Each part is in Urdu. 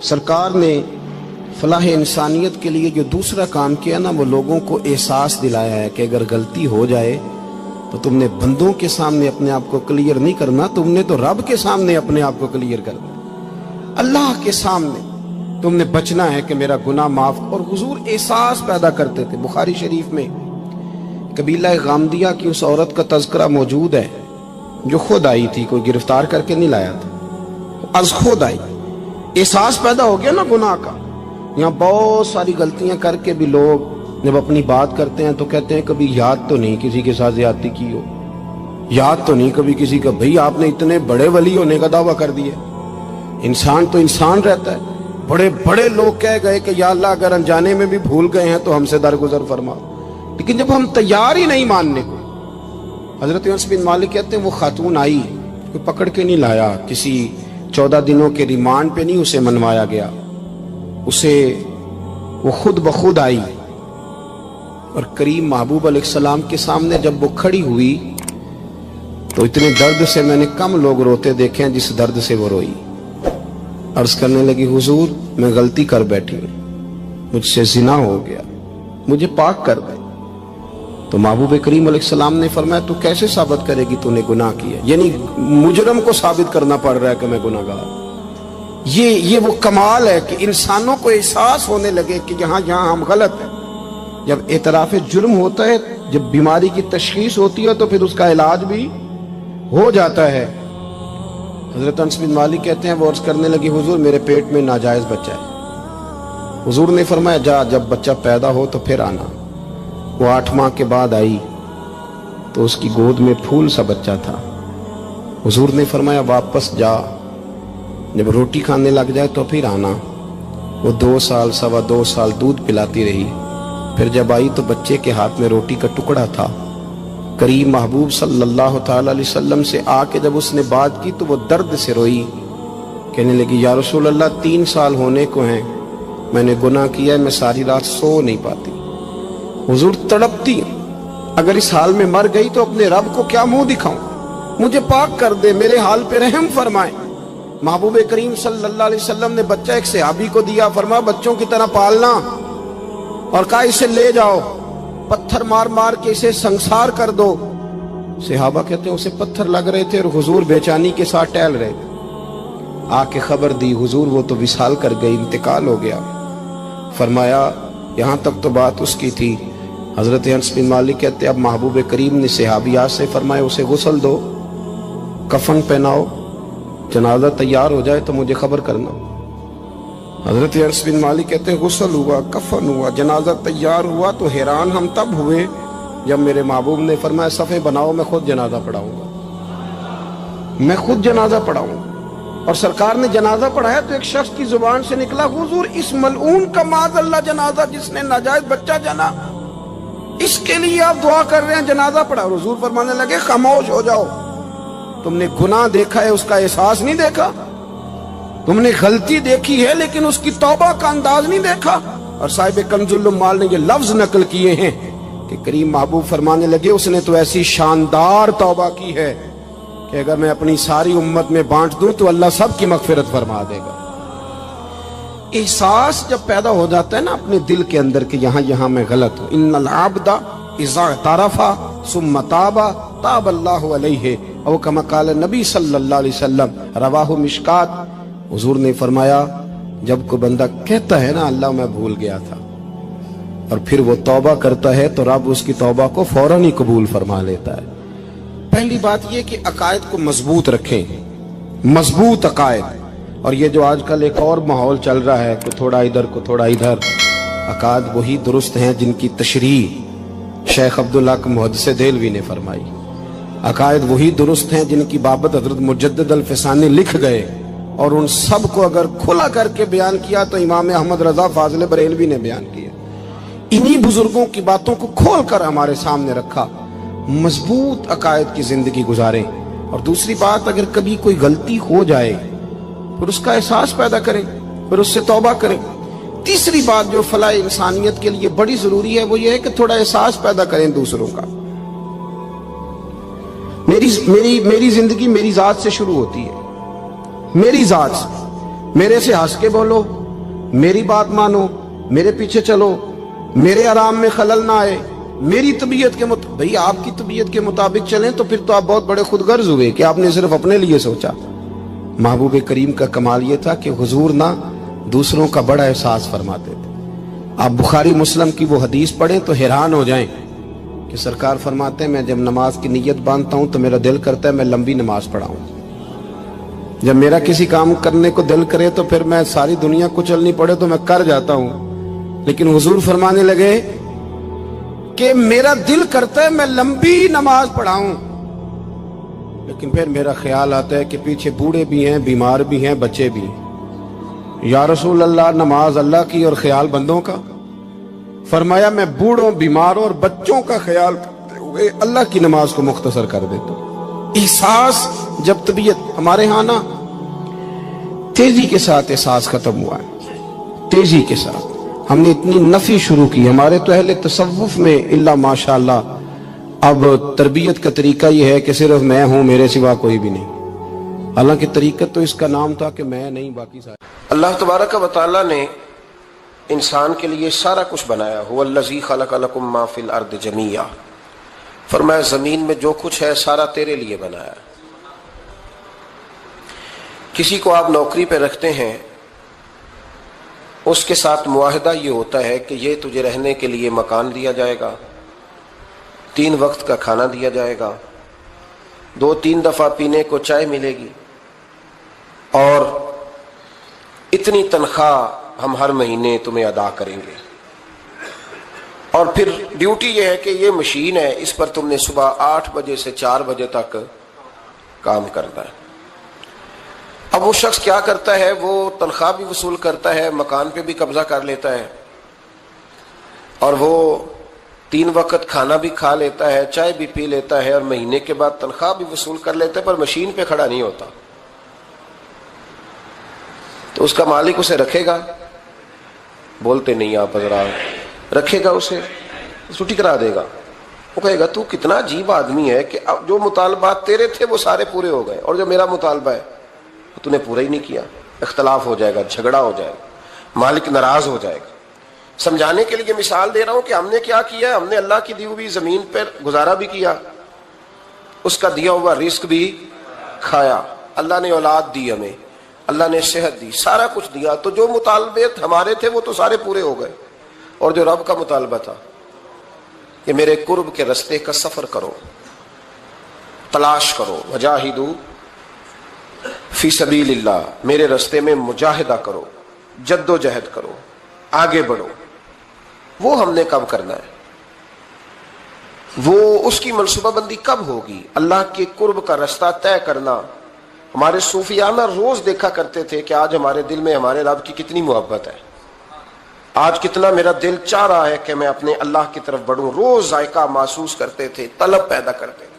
سرکار نے فلاح انسانیت کے لیے جو دوسرا کام کیا نا، وہ لوگوں کو احساس دلایا ہے کہ اگر غلطی ہو جائے تو تم نے بندوں کے سامنے اپنے آپ کو کلیئر نہیں کرنا، تم نے تو رب کے سامنے اپنے آپ کو کلیئر کرنا، اللہ کے سامنے تم نے بچنا ہے کہ میرا گناہ معاف۔ اور حضور احساس پیدا کرتے تھے۔ بخاری شریف میں قبیلہ غامدیہ کی اس عورت کا تذکرہ موجود ہے جو خود آئی تھی، کوئی گرفتار کر کے نہیں لایا تھا، از خود آئی۔ احساس پیدا ہو گیا نا گناہ کا۔ یہاں بہت ساری غلطیاں کر کے بھی لوگ جب اپنی بات کرتے ہیں تو کہتے ہیں کبھی یاد تو نہیں کسی کے ساتھ زیادتی کی ہو، یاد تو نہیں کبھی کسی کا، بھئی آپ نے اتنے بڑے ولی ہونے کا دعویٰ کر دیا۔ انسان تو انسان رہتا ہے۔ بڑے بڑے لوگ کہہ گئے کہ یا اللہ اگر انجانے میں بھی بھول گئے ہیں تو ہم سے درگزر فرما، لیکن جب ہم تیار ہی نہیں ماننے کو۔ حضرت انس بن مالک کہتے ہیں وہ خاتون آئی، کوئی پکڑ کے نہیں لایا، کسی 14 دنوں کے ریمانڈ پہ نہیں اسے منوایا گیا، اسے وہ خود بخود آئی اور کریم محبوب علیہ السلام کے سامنے جب وہ کھڑی ہوئی تو اتنے درد سے میں نے کم لوگ روتے دیکھے ہیں جس درد سے وہ روئی۔ عرض کرنے لگی حضور میں غلطی کر بیٹھی ہوں، مجھ سے زنا ہو گیا، مجھے پاک کر دے۔ تو محبوب کریم علیہ السلام نے فرمایا تو کیسے ثابت کرے گی تو نے گناہ کیا؟ یعنی مجرم کو ثابت کرنا پڑ رہا ہے کہ میں گناہ گار۔ یہ وہ کمال ہے کہ انسانوں کو احساس ہونے لگے کہ یہاں ہم غلط ہیں۔ جب اعتراف جرم ہوتا ہے، جب بیماری کی تشخیص ہوتی ہے تو پھر اس کا علاج بھی ہو جاتا ہے۔ حضرت انس بن مالک کہتے ہیں وہ عرض کرنے لگی حضور میرے پیٹ میں ناجائز بچہ ہے۔ حضور نے فرمایا جا جب بچہ پیدا ہو تو پھر آنا۔ وہ 8 ماہ کے بعد آئی تو اس کی گود میں پھول سا بچہ تھا۔ حضور نے فرمایا واپس جا، جب روٹی کھانے لگ جائے تو پھر آنا۔ وہ 2 سال 2.25 سال دودھ پلاتی رہی، پھر جب آئی تو بچے کے ہاتھ میں روٹی کا ٹکڑا تھا۔ کریم محبوب صلی اللہ تعالی علیہ وسلم سے آ کے جب اس نے بات کی تو وہ درد سے روئی، کہنے لگی یا رسول اللہ 3 سال ہونے کو ہیں، میں نے گناہ کیا ہے، میں ساری رات سو نہیں پاتی۔ حضور تڑپتی، اگر اس حال میں مر گئی تو اپنے رب کو کیا منہ دکھاؤں، مجھے پاک کر دے، میرے حال پہ رحم فرمائے۔ محبوب کریم صلی اللہ علیہ وسلم نے بچہ ایک صحابی کو دیا، فرمایا بچوں کی طرح پالنا، اور کہا اسے لے جاؤ، پتھر مار مار کے اسے سنسار کر دو۔ صحابہ کہتے ہیں اسے پتھر لگ رہے تھے اور حضور بے چینی کے ساتھ ٹہل رہے تھے۔ آ کے خبر دی حضور وہ تو وصال کر گئی، انتقال ہو گیا۔ فرمایا یہاں تک تو بات اس کی تھی۔ حضرت انس بن مالک کہتے اب محبوب کریم نے صحابیات سے فرمایا اسے غسل دو، کفن پہناؤ، جنازہ تیار ہو جائے تو مجھے خبر کرنا۔ حضرت انس بن مالک کہتے ہیں غسل ہوا، کفن ہوا، جنازہ تیار ہوا تو حیران ہم تب ہوئے جب میرے محبوب نے فرمایا صفیں بناؤ، میں خود جنازہ پڑھاؤں گا، میں خود جنازہ پڑھاؤں گا۔ اور سرکار نے جنازہ پڑھایا تو ایک شخص کی زبان سے نکلا حضور اس ملعون کا معاذ اللہ جنازہ جس نے ناجائز بچہ جنا، اس کے لیے آپ دعا کر رہے ہیں، جنازہ پڑھا۔ حضور فرمانے لگے خاموش ہو جاؤ، تم نے گناہ دیکھا ہے اس کا احساس نہیں دیکھا، تم نے غلطی دیکھی ہے لیکن اس کی توبہ کا انداز نہیں دیکھا۔ اور صاحب کنز العمال نے یہ لفظ نقل کیے ہیں کہ کریم محبوب فرمانے لگے اس نے تو ایسی شاندار توبہ کی ہے کہ اگر میں اپنی ساری امت میں بانٹ دوں تو اللہ سب کی مغفرت فرما دے گا۔ احساس جب پیدا ہو جاتا ہے نا اپنے دل کے اندر کہ یہاں میں غلط ہوں، ان العبد اذا اعترف ثم تاب تاب اللہ علیہ او کما قال نبی صلی اللہ علیہ وسلم، رواہ مشکات۔ حضور نے فرمایا جب کوئی بندہ کہتا ہے نا اللہ میں بھول گیا تھا اور پھر وہ توبہ کرتا ہے تو رب اس کی توبہ کو فوراً ہی قبول فرما لیتا ہے۔ پہلی بات یہ کہ عقائد کو مضبوط رکھیں، مضبوط عقائد۔ اور یہ جو آج کل ایک اور ماحول چل رہا ہے، کوئی تھوڑا ادھر کو تھوڑا ادھر، عقائد وہی درست ہیں جن کی تشریح شیخ عبدالحق محدث دہلوی نے فرمائی، عقائد وہی درست ہیں جن کی بابت حضرت مجدد الفسانی لکھ گئے، اور ان سب کو اگر کھلا کر کے بیان کیا تو امام احمد رضا فاضل بریلوی نے بیان کیا۔ انہی بزرگوں کی باتوں کو کھول کر ہمارے سامنے رکھا۔ مضبوط عقائد کی زندگی گزاریں۔ اور دوسری بات، اگر کبھی کوئی غلطی ہو جائے پھر اس کا احساس پیدا کریں، پھر اس سے توبہ کریں۔ تیسری بات جو فلاح انسانیت کے لیے بڑی ضروری ہے وہ یہ ہے کہ تھوڑا احساس پیدا کریں دوسروں کا۔ میری زندگی میری ذات سے شروع ہوتی ہے، میری ذات سے۔ میرے سے ہنس کے بولو، میری بات مانو، میرے پیچھے چلو، میرے آرام میں خلل نہ آئے، میری طبیعت کے مطابق۔ بھئی آپ کی طبیعت کے مطابق چلیں تو پھر تو آپ بہت بڑے خود غرض ہوئے کہ آپ نے صرف اپنے لیے سوچا۔ محبوب کریم کا کمال یہ تھا کہ حضور نہ دوسروں کا بڑا احساس فرماتے تھے۔ آپ بخاری مسلم کی وہ حدیث پڑھیں تو حیران ہو جائیں کہ سرکار فرماتے ہیں میں جب نماز کی نیت باندھتا ہوں تو میرا دل کرتا ہے میں لمبی نماز پڑھاؤں۔ جب میرا کسی کام کرنے کو دل کرے تو پھر میں ساری دنیا کچلنی پڑے تو میں کر جاتا ہوں، لیکن حضور فرمانے لگے کہ میرا دل کرتا ہے میں لمبی نماز پڑھاؤں، لیکن پھر میرا خیال آتا ہے کہ پیچھے بوڑھے بھی ہیں، بیمار بھی ہیں، بچے بھی ہیں۔ یا رسول اللہ، نماز اللہ کی اور خیال بندوں کا؟ فرمایا میں بوڑھوں، بیماروں اور بچوں کا خیال کرتے ہوئے اللہ کی نماز کو مختصر کر دیتا ہوں۔ احساس جب طبیعت ہمارے ہاں نا تیزی کے ساتھ احساس ختم ہوا ہے، تیزی کے ساتھ ہم نے اتنی نفی شروع کی۔ ہمارے تو اہل تصوف میں اللہ ماشاءاللہ اب تربیت کا طریقہ یہ ہے کہ صرف میں ہوں، میرے سوا کوئی بھی نہیں، حالانکہ طریقت تو اس کا نام تھا کہ میں نہیں باقی سارے۔ اللہ تبارک و تعالیٰ نے انسان کے لیے سارا کچھ بنایا، هو الذی خلق لکم ما فی الارض جمیعا، فرمایا زمین میں جو کچھ ہے سارا تیرے لیے بنایا۔ کسی کو آپ نوکری پہ رکھتے ہیں، اس کے ساتھ معاہدہ یہ ہوتا ہے کہ یہ تجھے رہنے کے لیے مکان دیا جائے گا، 3 وقت کا کھانا دیا جائے گا، 2-3 دفعہ پینے کو چائے ملے گی، اور اتنی تنخواہ ہم ہر مہینے تمہیں ادا کریں گے۔ اور پھر ڈیوٹی یہ ہے کہ یہ مشین ہے، اس پر تم نے صبح 8 بجے سے 4 بجے تک کام کرنا ہے۔ اب وہ شخص کیا کرتا ہے؟ وہ تنخواہ بھی وصول کرتا ہے، مکان پہ بھی قبضہ کر لیتا ہے، اور وہ 3 وقت کھانا بھی کھا لیتا ہے، چائے بھی پی لیتا ہے، اور مہینے کے بعد تنخواہ بھی وصول کر لیتا ہے، پر مشین پہ کھڑا نہیں ہوتا۔ تو اس کا مالک اسے رکھے گا؟ بولتے نہیں آپ حضرات، رکھے گا اسے، چھٹی کرا دے گا۔ وہ کہے گا تو کتنا عجیب آدمی ہے کہ اب جو مطالبات تیرے تھے وہ سارے پورے ہو گئے، اور جو میرا مطالبہ ہے تو نے پورا ہی نہیں کیا۔ اختلاف ہو جائے گا، جھگڑا ہو جائے گا، مالک ناراض ہو جائے گا۔ سمجھانے کے لیے مثال دے رہا ہوں کہ ہم نے کیا کیا، ہم نے اللہ کی دی ہوئی زمین پر گزارا بھی کیا، اس کا دیا ہوا رزق بھی کھایا، اللہ نے اولاد دی ہمیں، اللہ نے صحت دی، سارا کچھ دیا، تو جو مطالبے ہمارے تھے وہ تو سارے پورے ہو گئے۔ اور جو رب کا مطالبہ تھا کہ میرے قرب کے رستے کا سفر کرو، تلاش کرو، وجاہدوا فی سبیل اللہ، میرے رستے میں مجاہدہ کرو، جد و جہد کرو، آگے بڑھو، وہ ہم نے کب کرنا ہے؟ وہ اس کی منصوبہ بندی کب ہوگی؟ اللہ کے قرب کا رستہ طے کرنا۔ ہمارے صوفیانہ روز دیکھا کرتے تھے کہ آج ہمارے دل میں ہمارے رب کی کتنی محبت ہے، آج کتنا میرا دل چاہ رہا ہے کہ میں اپنے اللہ کی طرف بڑھوں۔ روز ذائقہ محسوس کرتے تھے، طلب پیدا کرتے تھے۔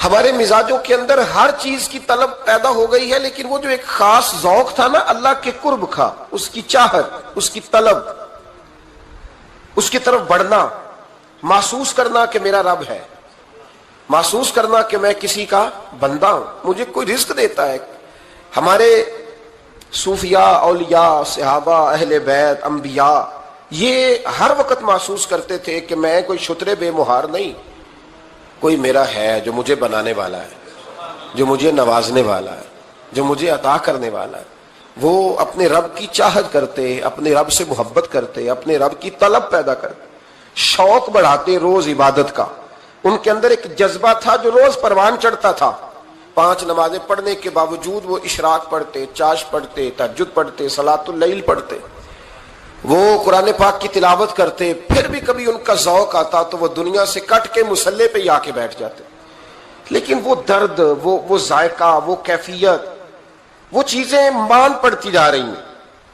ہمارے مزاجوں کے اندر ہر چیز کی طلب پیدا ہو گئی ہے، لیکن وہ جو ایک خاص ذوق تھا نا اللہ کے قرب کا، اس کی چاہت، اس کی طلب، اس کی طرف بڑھنا، محسوس کرنا کہ میرا رب ہے، محسوس کرنا کہ میں کسی کا بندہ ہوں، مجھے کوئی رزق دیتا ہے۔ ہمارے صوفیاء، اولیاء، صحابہ، اہل بیت، انبیاء یہ ہر وقت محسوس کرتے تھے کہ میں کوئی شترے بے مہار نہیں، کوئی میرا ہے جو مجھے بنانے والا ہے، جو مجھے نوازنے والا ہے، جو مجھے عطا کرنے والا ہے۔ وہ اپنے رب کی چاہت کرتے، اپنے رب سے محبت کرتے، اپنے رب کی طلب پیدا کرتے، شوق بڑھاتے روز عبادت کا۔ ان کے اندر ایک جذبہ تھا جو روز پروان چڑھتا تھا۔ 5 نمازیں پڑھنے کے باوجود وہ اشراق پڑھتے، چاش پڑھتے، تہجد پڑھتے، صلاۃ اللیل پڑھتے، وہ قرآن پاک کی تلاوت کرتے، پھر بھی کبھی ان کا ذوق آتا تو وہ دنیا سے کٹ کے مصلی پہ آ کے بیٹھ جاتے۔ لیکن وہ درد، وہ ذائقہ، وہ کیفیت، وہ چیزیں مان پڑتی جا رہی ہیں۔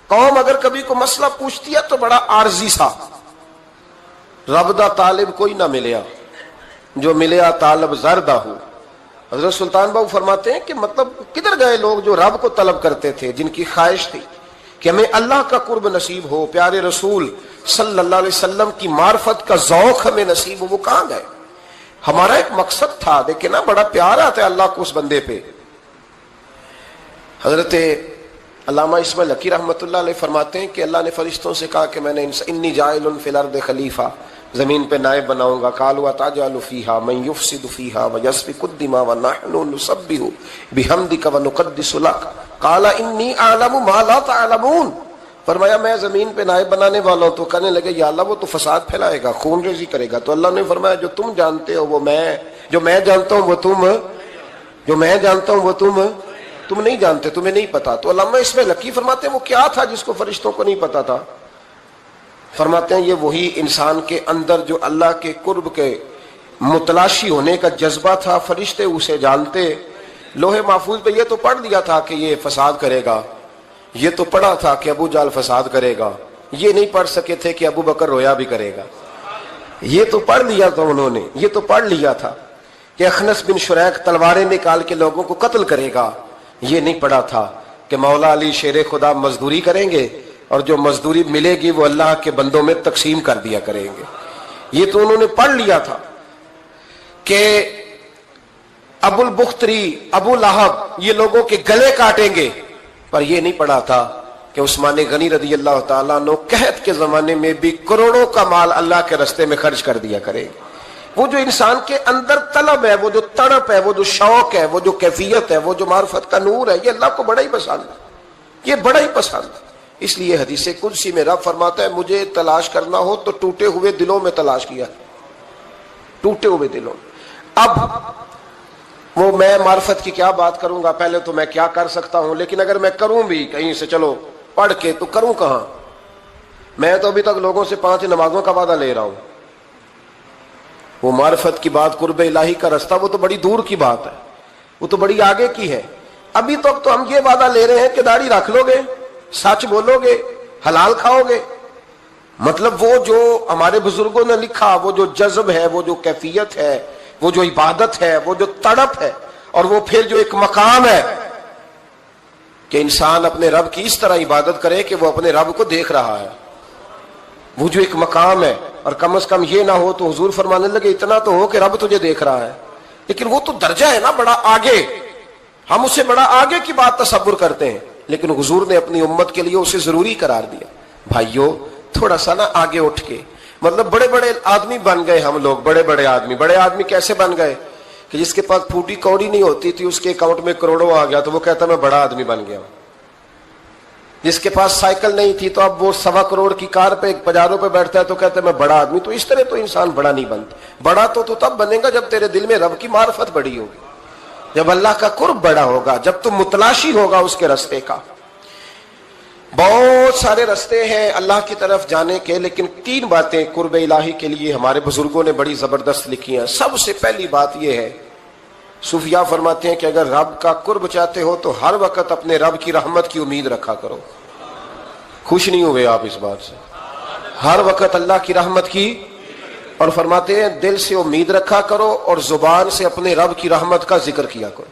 قوم اگر کبھی کوئی مسئلہ پوچھتی ہے تو بڑا عارضی سا، رب دا طالب کوئی نہ ملیا، جو ملیا طالب زردہ ہو۔ حضرت سلطان بابو فرماتے ہیں کہ مطلب کدھر گئے لوگ جو رب کو طلب کرتے تھے، جن کی خواہش تھی کہ ہمیں اللہ کا قرب نصیب ہو، پیارے رسول صلی اللہ علیہ وسلم کی معرفت کا ذوق ہمیں نصیب ہو، وہ کہاں گئے؟ ہمارا ایک مقصد تھا، دیکھیں نا بڑا پیار آتا ہے اللہ کو اس بندے پہ۔ حضرت علامہ اسماعیل حقی رحمۃ اللہ علیہ فرماتے ہیں کہ اللہ نے فرشتوں سے کہا کہ میں نے انی جاعل فی الارض خلیفہ، زمین پہ نائب بناؤں گا. قالوا اتجعل فیہا من یفسد فیہا ویسفک الدماء ونحن نسبح بحمدک ونقدس لک قال انی اعلم ما لا تعلمون. فرمایا میں زمین پہ نائب بنانے والا ہوں. تو کہنے لگے یا اللہ وہ تو فساد پھیلائے گا، خون ریزی کرے گا. تو اللہ نے فرمایا جو تم جانتے ہو وہ میں، جو میں جانتا ہوں وہ تم، جو میں جانتا ہوں وہ تم نہیں جانتے، تمہیں نہیں پتا. تو علامہ اسماعیل حقی فرماتے ہیں وہ کیا تھا جس کو فرشتوں کو نہیں پتا تھا؟ فرماتے ہیں یہ وہی انسان کے اندر جو اللہ کے قرب کے متلاشی ہونے کا جذبہ تھا. فرشتے اسے جانتے. لوہے محفوظ پہ یہ تو پڑھ دیا تھا کہ یہ فساد کرے گا، یہ تو پڑھا تھا کہ ابو جہل فساد کرے گا. یہ نہیں پڑھ سکے تھے کہ ابو بکر رویا بھی کرے گا. یہ تو پڑھ لیا تھا انہوں نے، یہ تو پڑھ لیا تھا کہ اخنس بن شریک تلواریں نکال کے لوگوں کو قتل کرے گا. یہ نہیں پڑھا تھا کہ مولا علی شیر خدا مزدوری کریں گے اور جو مزدوری ملے گی وہ اللہ کے بندوں میں تقسیم کر دیا کریں گے. یہ تو انہوں نے پڑھ لیا تھا کہ ابو البختری، ابو لہب یہ لوگوں کے گلے کاٹیں گے. پر یہ نہیں پڑھا تھا کہ عثمان غنی رضی اللہ تعالیٰ عنہ قحط کے زمانے میں بھی کروڑوں کا مال اللہ کے راستے میں خرچ کر دیا کریں گے. وہ جو انسان کے اندر طلب ہے، وہ جو تڑپ ہے، وہ جو شوق ہے، وہ جو کیفیت ہے، وہ جو معرفت کا نور ہے، یہ اللہ کو بڑا ہی پسند ہے. یہ بڑا ہی پسند ہے. اس لیے حدیث قدسی میں رب فرماتا ہے مجھے تلاش کرنا ہو تو ٹوٹے ہوئے دلوں میں تلاش کیا، ٹوٹے ہوئے دلوں میں. اب وہ میں معرفت کی کیا بات کروں گا، پہلے تو میں کیا کر سکتا ہوں، لیکن اگر میں کروں بھی کہیں سے چلو پڑھ کے تو کروں کہاں؟ میں تو ابھی تک لوگوں سے 5 نمازوں کا وعدہ لے رہا ہوں. وہ معرفت کی بات، قرب الہی کا راستہ، وہ تو بڑی دور کی بات ہے، وہ تو بڑی آگے کی ہے. ابھی تک تو ہم یہ وعدہ لے رہے ہیں کہ داڑھی رکھ لو گے، سچ بولو گے، حلال کھاؤ گے. مطلب وہ جو ہمارے بزرگوں نے لکھا، وہ جو جذب ہے، وہ جو کیفیت ہے، وہ جو عبادت ہے، وہ جو تڑپ ہے، اور وہ پھر جو ایک مقام ہے کہ انسان اپنے رب کی اس طرح عبادت کرے کہ وہ اپنے رب کو دیکھ رہا ہے. وہ جو ایک مقام ہے، اور کم از کم یہ نہ ہو تو حضور فرمانے لگے اتنا تو ہو کہ رب تجھے دیکھ رہا ہے. لیکن وہ تو درجہ ہے نا بڑا آگے، ہم اسے بڑا آگے کی بات تصور کرتے ہیں، لیکن حضور نے اپنی امت کے لیے اسے ضروری قرار دیا. بھائیو تھوڑا سا نا آگے اٹھ کے، مطلب بڑے بڑے آدمی بن گئے ہم لوگ. بڑے آدمی کیسے بن گئے کہ جس کے پاس پھوٹی کوڑی نہیں ہوتی تھی اس کے اکاؤنٹ میں کروڑوں آ گیا تو وہ کہتا میں بڑا آدمی بن گیا. جس کے پاس سائیکل نہیں تھی تو اب وہ 1.25 کروڑ کی کار پہ پجاروں پہ بیٹھتا ہے تو کہتا ہے میں بڑا آدمی. تو اس طرح تو انسان بڑا نہیں بنتا. بڑا تو تب بنے گا جب تیرے دل میں رب کی معرفت بڑی ہوگی، جب اللہ کا قرب بڑا ہوگا، جب تو متلاشی ہوگا اس کے راستے کا. بہت سارے راستے ہیں اللہ کی طرف جانے کے، لیکن 3 باتیں قرب الہی کے لیے ہمارے بزرگوں نے بڑی زبردست لکھی ہیں. سب سے پہلی بات یہ ہے، صوفیاء فرماتے ہیں کہ اگر رب کا قرب چاہتے ہو تو ہر وقت اپنے رب کی رحمت کی امید رکھا کرو. خوش نہیں ہوئے آپ اس بات سے؟ ہر وقت اللہ کی رحمت کی، اور فرماتے ہیں دل سے امید رکھا کرو اور زبان سے اپنے رب کی رحمت کا ذکر کیا کرو.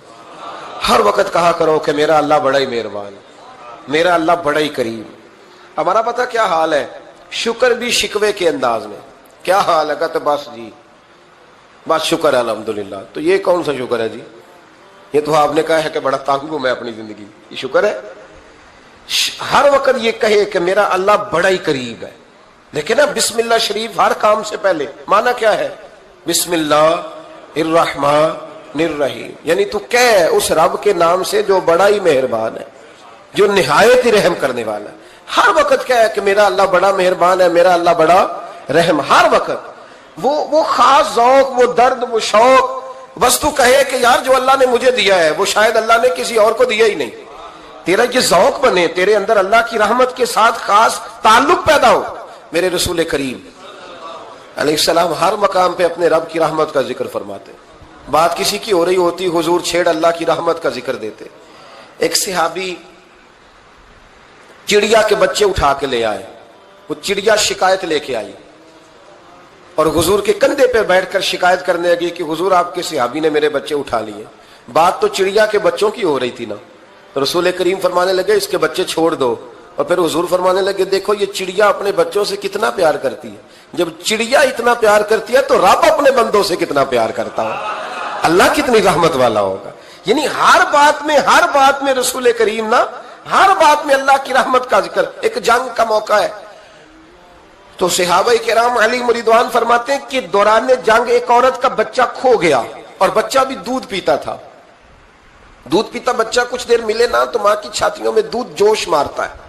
ہر وقت کہا کرو کہ میرا اللہ بڑا ہی مہربان، میرا اللہ بڑا ہی کریم. ہمارا پتہ کیا حال ہے؟ شکر بھی شکوے کے انداز میں. کیا حال ہے؟ کہتے بس جی بس شکر ہے الحمدللہ. تو یہ کون سا شکر ہے جی؟ یہ تو آپ نے کہا ہے کہ بڑا تنگ ہوں میں اپنی زندگی، یہ شکر ہے؟ ہر وقت یہ کہے کہ میرا اللہ بڑا ہی قریب ہے. دیکھیں نا بسم اللہ شریف ہر کام سے پہلے معنی کیا ہے؟ بسم اللہ الرحمن الرحیم. یعنی تو کہہ اس رب کے نام سے جو بڑا ہی مہربان ہے، جو نہایت ہی رحم کرنے والا ہے. ہر وقت کہہ کہ میرا اللہ بڑا مہربان ہے، میرا اللہ بڑا رحم. ہر وقت وہ خاص ذوق، وہ درد، وہ شوق، بس تو کہے کہ یار جو اللہ نے مجھے دیا ہے وہ شاید اللہ نے کسی اور کو دیا ہی نہیں. تیرا یہ ذوق بنے، تیرے اندر اللہ کی رحمت کے ساتھ خاص تعلق پیدا ہو. میرے رسول کریم علیہ السلام ہر مقام پہ اپنے رب کی رحمت کا ذکر فرماتے. بات کسی کی ہو رہی ہوتی حضور چھیڑ اللہ کی رحمت کا ذکر دیتے. ایک صحابی چڑیا کے بچے اٹھا کے لے آئے. وہ چڑیا شکایت لے کے آئی اور حضور کے کندھے پہ بیٹھ کر شکایت کرنے لگی کہ حضور آپ کے صحابی نے میرے بچے اٹھا لیے. بات تو چڑیا کے بچوں کی ہو رہی تھی نا. رسول کریم فرمانے لگے اس کے بچے چھوڑ دو. اور پھر حضور فرمانے لگے دیکھو یہ چڑیا اپنے بچوں سے کتنا پیار کرتی ہے. جب چڑیا اتنا پیار کرتی ہے تو رب اپنے بندوں سے کتنا پیار کرتا ہے. اللہ کتنی رحمت والا ہوگا. یعنی ہر بات میں رسول کریم نا ہر بات میں اللہ کی رحمت کا ذکر. ایک جنگ کا موقع ہے تو صحابہ کرام علیہم رضوان فرماتے ہیں کہ دوران جنگ ایک عورت کا بچہ کھو گیا اور بچہ بھی دودھ پیتا تھا. دودھ پیتا بچہ کچھ دیر ملے نا تو ماں کی چھاتیوں میں دودھ جوش مارتا ہے.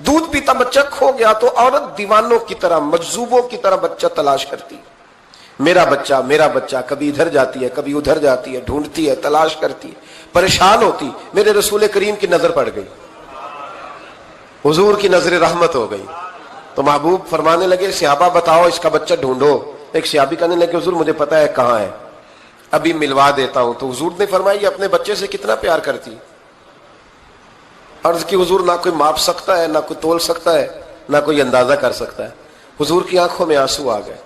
دودھ پیتا بچہ کھو گیا تو عورت دیوانوں کی طرح مجذوبوں کی طرح بچہ تلاش کرتی, میرا بچہ. کبھی ادھر جاتی ہے کبھی ادھر جاتی ہے, ڈھونڈتی ہے, تلاش کرتی ہے, پریشان ہوتی. میرے رسول کریم کی نظر پڑ گئی, حضور کی نظر رحمت ہو گئی تو محبوب فرمانے لگے صحابہ بتاؤ اس کا بچہ ڈھونڈو. ایک صحابی کہنے لگے حضور مجھے پتا ہے کہاں ہے, ابھی ملوا دیتا ہوں. تو حضور نے فرمایا یہ اپنے بچے سے کتنا پیار کرتی. عرض کی حضور نہ کوئی ماپ سکتا ہے, نہ کوئی تول سکتا ہے, نہ کوئی اندازہ کر سکتا ہے. حضور کی آنکھوں میں آنسو آ گئے.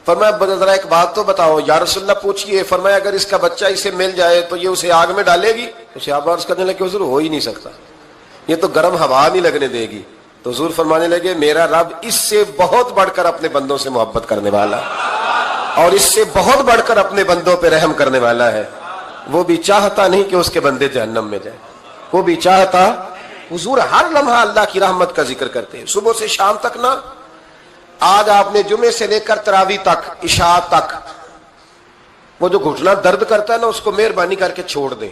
فرمایا ذرا ایک بات تو بتاؤ یا رسول اللہ پوچھئے. فرمایا اگر اس کا بچہ اسے مل جائے تو یہ اسے آگ میں ڈالے گی؟ تو صحابہ عرض کرنے لگے حضور ہو ہی نہیں سکتا, یہ تو گرم ہوا نہیں لگنے دے گی. تو حضور فرمانے لگے میرا رب اس سے بہت بڑھ کر اپنے بندوں سے محبت کرنے والا اور اس سے بہت بڑھ کر اپنے بندوں پہ رحم کرنے والا ہے. وہ بھی چاہتا نہیں کہ اس کے بندے جہنم میں جائیں, وہ بھی چاہتا. حضور ہر لمحہ اللہ کی رحمت کا ذکر کرتے ہیں, صبح سے شام تک نا. آج آپ نے جمعے سے لے کر تراویح تک, عشاء تک, وہ جو گھٹنا درد کرتا ہے نا اس کو مہربانی کر کے چھوڑ دیں,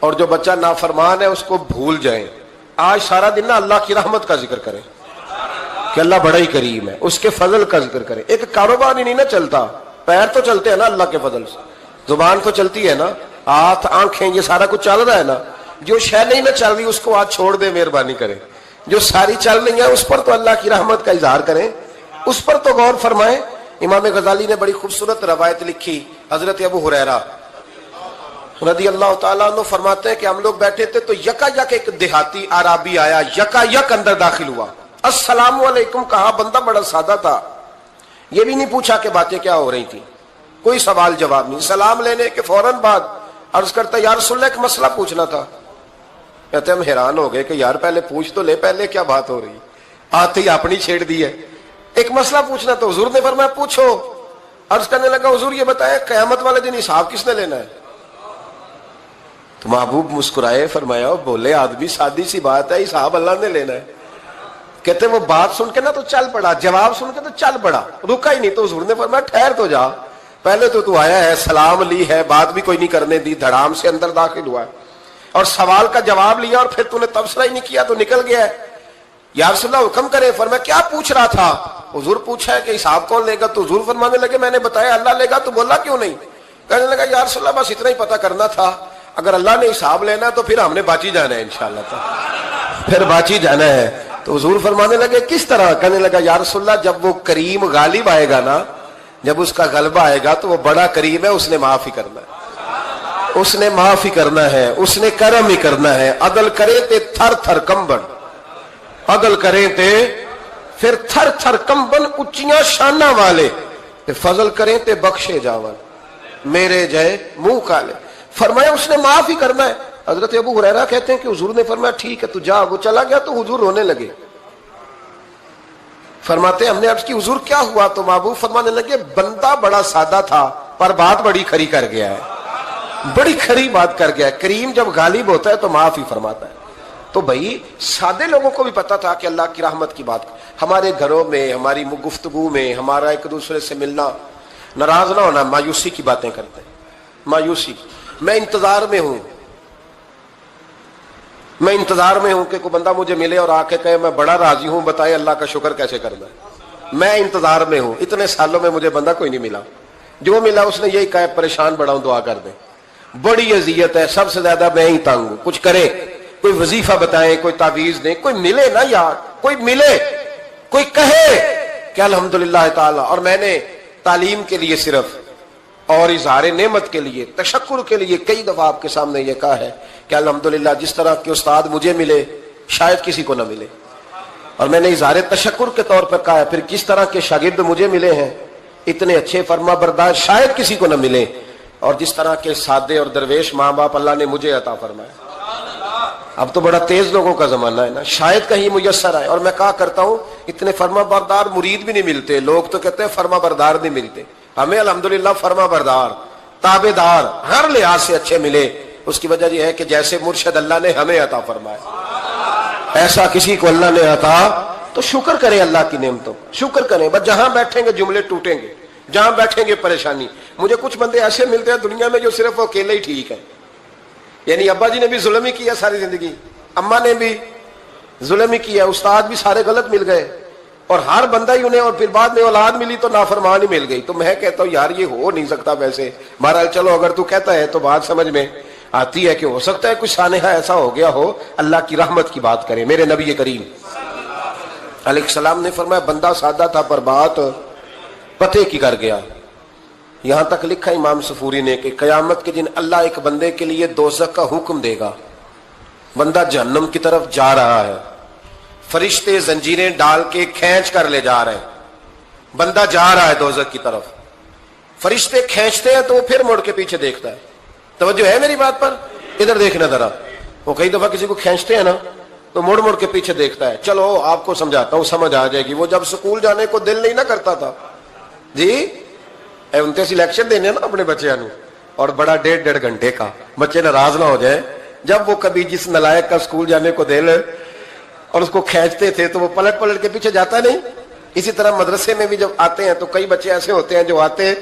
اور جو بچہ نافرمان ہے اس کو بھول جائیں. آج سارا دن نا اللہ کی رحمت کا ذکر کریں کہ اللہ بڑا ہی کریم ہے, اس کے فضل کا ذکر کریں. ایک کاروبار ہی نہیں نا چلتا, پیر تو چلتے ہیں نا اللہ کے فضل سے, زبان تو چلتی ہے نا, ہاتھ آنکھیں یہ سارا کچھ چل رہا ہے نا. جو شے نہیں نہ چل رہی اس کو آج چھوڑ دے, مہربانی کریں. جو ساری چل رہی ہے اس پر تو اللہ کی رحمت کا اظہار کریں, اس پر تو غور فرمائیں. امام غزالی نے بڑی خوبصورت روایت لکھی. حضرت ابو ہریرہ رضی اللہ تعالیٰ عنہ فرماتے ہیں کہ ہم لوگ بیٹھے تھے تو یکا یک ایک دیہاتی عرابی آیا, یکا یک اندر داخل ہوا. السلام علیکم کہا. بندہ بڑا سادہ تھا, یہ بھی نہیں پوچھا کہ باتیں کیا ہو رہی تھی, کوئی سوال جواب نہیں. سلام لینے کے فوراً بعد عرض کرتا یا رسول اللہ ایک مسئلہ پوچھنا تھا. کہتے ہم حیران ہو گئے کہ یار پہلے پوچھ تو لے, پہلے کیا بات ہو رہی, آتے ہی اپنی چھیڑ دی ہے. ایک مسئلہ پوچھنا تو حضور نے فرمایا پوچھو. عرض کرنے لگا حضور یہ بتائے قیامت والے دن حساب کس نے لینا ہے؟ تو محبوب مسکرائے, فرمایا بولے آدمی سادی سی بات ہے, حساب اللہ نے لینا ہے. کہتے وہ بات سن کے نا تو چل پڑا, جواب سن کے تو چل پڑا, رکا ہی نہیں. تو حضور نے فرمایا ٹھہر تو جا, پہلے تو آیا ہے, سلام لی ہے, بات بھی کوئی نہیں کرنے دی, دھڑام سے اندر داخل ہوا ہے اور سوال کا جواب لیا اور پھر تو نے تبصرہ ہی نہیں کیا تو نکل گیا ہے. یا رسول اللہ حکم کرے. فرمایا کیا پوچھ رہا تھا؟ حضور پوچھا ہے کہ حساب کون لے گا. تو حضور فرمانے لگے میں نے بتایا اللہ لے گا. تو بولا کیوں نہیں؟ کہنے لگا یا رسول اللہ بس اتنا ہی پتہ کرنا تھا, اگر اللہ نے حساب لینا تو پھر ہم نے باچی جانا ہے انشاءاللہ, پھر باچی جانا ہے. تو حضور فرمانے لگے کس طرح؟ کہنے لگا یا رسول اللہ جب وہ کریم غالب آئے گا نا, جب اس کا غلبہ آئے گا تو وہ بڑا کریم ہے, اس نے معاف ہی کرنا ہے, اس نے معاف ہی کرنا ہے, اس نے کرم ہی کرنا ہے. عدل کرے تے تھر تھر کمبن, عدل کرے تے پھر تھر تھر کمبن, اچیاں شانہ والے تے فضل کریں تے بخشے جاون, میرے جائے منہ کالے. فرمایا اس نے معاف ہی کرنا ہے. حضرت ابو ہریرہ کہتے ہیں کہ حضور نے فرمایا ٹھیک ہے تو جا. وہ چلا گیا تو حضور رونے لگے. فرماتے ہم نے عرض کی حضور کیا ہوا؟ تو محبوب فرمانے لگے بندہ بڑا سادہ تھا پر بات بڑی کھری کر گیا ہے, بڑی کھری بات کر گیا ہے. کریم جب غالب ہوتا ہے تو معاف ہی فرماتا ہے. تو بھائی سادے لوگوں کو بھی پتا تھا کہ اللہ کی رحمت کی بات. ہمارے گھروں میں, ہماری گفتگو میں, ہمارا ایک دوسرے سے ملنا, ناراض نہ ہونا, مایوسی کی باتیں کرتے ہیں, مایوسی. میں انتظار میں ہوں, میں انتظار میں ہوں کہ کوئی بندہ مجھے ملے اور آ کے کہے میں بڑا راضی ہوں, بتائے اللہ کا شکر کیسے کرنا ہے. میں انتظار میں ہوں, اتنے سالوں میں مجھے بندہ کوئی نہیں ملا, جو ملا اس نے یہی کہا پریشان بڑا ہوں دعا کر دیں. بڑی اذیت ہے, سب سے زیادہ میں ہی تنگ ہوں. کچھ کرے, کوئی وظیفہ بتائیں, کوئی تعویذ دیں, کوئی ملے نا یار, کوئی ملے, کوئی کہے کہ الحمدللہ تعالی. اور میں نے تعلیم کے لیے صرف اور اظہار نعمت کے لیے, تشکر کے لیے کئی دفعہ آپ کے سامنے یہ کہا ہے کہ الحمدللہ جس طرح کے استاد مجھے ملے شاید کسی کو نہ ملے, اور میں نے اظہار تشکر کے طور پر کہا ہے پھر کس طرح کے شاگرد مجھے ملے ہیں اتنے اچھے فرما بردار شاید کسی کو نہ ملے, اور جس طرح کے سادے اور درویش ماں باپ اللہ نے مجھے عطا فرمایا. اب تو بڑا تیز لوگوں کا زمانہ ہے نا, شاید کہیں میسر آئے. اور میں کہا کرتا ہوں اتنے فرما بردار مرید بھی نہیں ملتے, لوگ تو کہتے ہیں فرما بردار نہیں ملتے. ہمیں الحمدللہ فرما بردار, تابع دار, ہر لحاظ سے اچھے ملے. اس کی وجہ یہ ہے کہ جیسے مرشد اللہ نے ہمیں عطا فرمایا ایسا کسی کو اللہ نے عطا، تو شکر کریں اللہ کی نعمتوں، شکر کریں. بس جہاں بیٹھیں گے جملے ٹوٹیں گے، جہاں بیٹھیں گے پریشانی. مجھے کچھ بندے ایسے ملتے ہیں دنیا میں جو صرف اکیلے ہی ٹھیک ہے. یعنی ابا جی نے بھی ظلم ہی کیا ساری زندگی، اماں نے بھی ظلم ہی کیا، استاد بھی سارے غلط مل گئے، اور ہر بندہ ہی انہیں، اور پھر بعد میں اولاد ملی تو نافرمان ہی مل گئی. تو میں کہتا ہوں یار یہ ہو نہیں سکتا. ویسے بہرحال چلو اگر تو کہتا ہے تو بات سمجھ میں آتی ہے کہ ہو سکتا ہے کچھ سانحہ ایسا ہو گیا ہو. اللہ کی رحمت کی بات کریں. میرے نبی کریم علیہ السلام نے فرمایا بندہ سادہ تھا پر بات پتے کی کر گیا. یہاں تک لکھا امام صفوری نے کہ قیامت کے دن اللہ ایک بندے کے لیے دوزخ کا حکم دے گا. بندہ جہنم کی طرف جا رہا ہے، فرشتے زنجیریں ڈال کے کھینچ کر لے جا رہے ہیں. بندہ جا رہا ہے دوزخ کی طرف، فرشتے کھینچتے ہیں تو وہ پھر مڑ کے پیچھے دیکھتا ہے. توجہ ہے میری بات پر؟ ادھر دیکھنا ذرا. وہ کئی دفعہ کسی کو کھینچتے ہیں نا تو مڑ مڑ کے پیچھے دیکھتا ہے. چلو آپ کو سمجھاتا ہوں، سمجھ آ جائے گی. وہ جب سکول جانے کو دل نہیں نہ کرتا تھا جی، انتے سلیکشن دینے نا اپنے بچیاں نو، اور بڑا 1.5 گھنٹے کا، بچے ناراض نہ ہو جائے. جب وہ کبھی جس نلائق کا سکول جانے کو دل اور اس کو کھینچتے تھے تو وہ پلٹ پلٹ کے پیچھے جاتا نہیں. اسی طرح مدرسے میں بھی جب آتے ہیں تو کئی بچے ایسے ہوتے ہیں جو آتے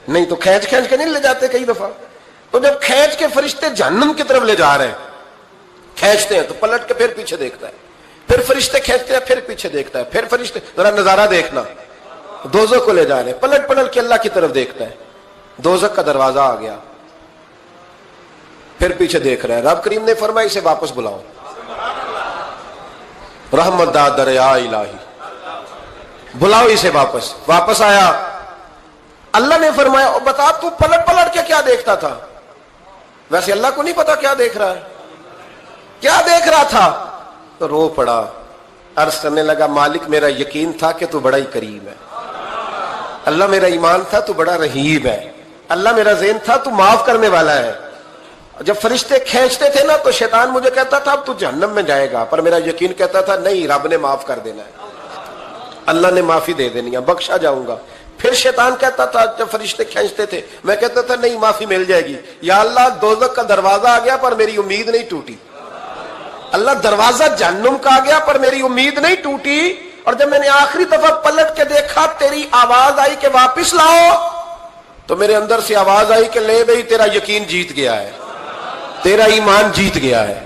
نہیں تو کھینچ کھینچ کے نہیں لے جاتے کئی دفعہ. تو جب کھینچ کے فرشتے جہنم کی طرف لے جا رہے ہیں، کھینچتے ہیں تو پلٹ کے پھر پیچھے دیکھتا ہے، پھر فرشتے کھینچتے ہیں پھر پیچھے دیکھتا ہے، پھر فرشتے، ذرا نظارہ دیکھنا، دوزخ کو لے جا رہے ہیں، پلٹ پلٹ کے اللہ کی طرف دیکھتا ہے. دوزخ کا دروازہ آ گیا، پھر پیچھے دیکھ رہا ہے. رب کریم نے فرمایا اسے واپس بلاؤ. رحمت دا دریا الہی، بلاؤ اسے واپس. واپس آیا. اللہ نے فرمایا بتا تو پلٹ پلٹ کے کیا دیکھتا تھا؟ ویسے اللہ کو نہیں پتا کیا دیکھ رہا ہے، کیا دیکھ رہا تھا. تو رو پڑا، عرض کرنے لگا مالک میرا یقین تھا کہ تو بڑا ہی کریم ہے. اللہ میرا ایمان تھا تو بڑا رحیم ہے. اللہ میرا ذہن تھا تو معاف کرنے والا ہے. جب فرشتے کھینچتے تھے نا تو شیطان مجھے کہتا تھا اب تو جہنم میں جائے گا، پر میرا یقین کہتا تھا نہیں، رب نے معاف کر دینا ہے، اللہ نے معافی دے دینی ہے، بخشا جاؤں گا. پھر شیطان کہتا تھا جب فرشتے کھینچتے تھے، میں کہتا تھا نہیں معافی مل جائے گی. یا اللہ دوزخ کا دروازہ آ گیا پر میری امید نہیں ٹوٹی. اللہ دروازہ جہنم کا آ گیا پر میری امید نہیں ٹوٹی. اور جب میں نے آخری دفعہ پلٹ کے دیکھا تیری آواز آئی کہ واپس لاؤ، تو میرے اندر سے آواز آئی کہ لے بھائی تیرا یقین جیت گیا ہے، تیرا ایمان جیت گیا ہے،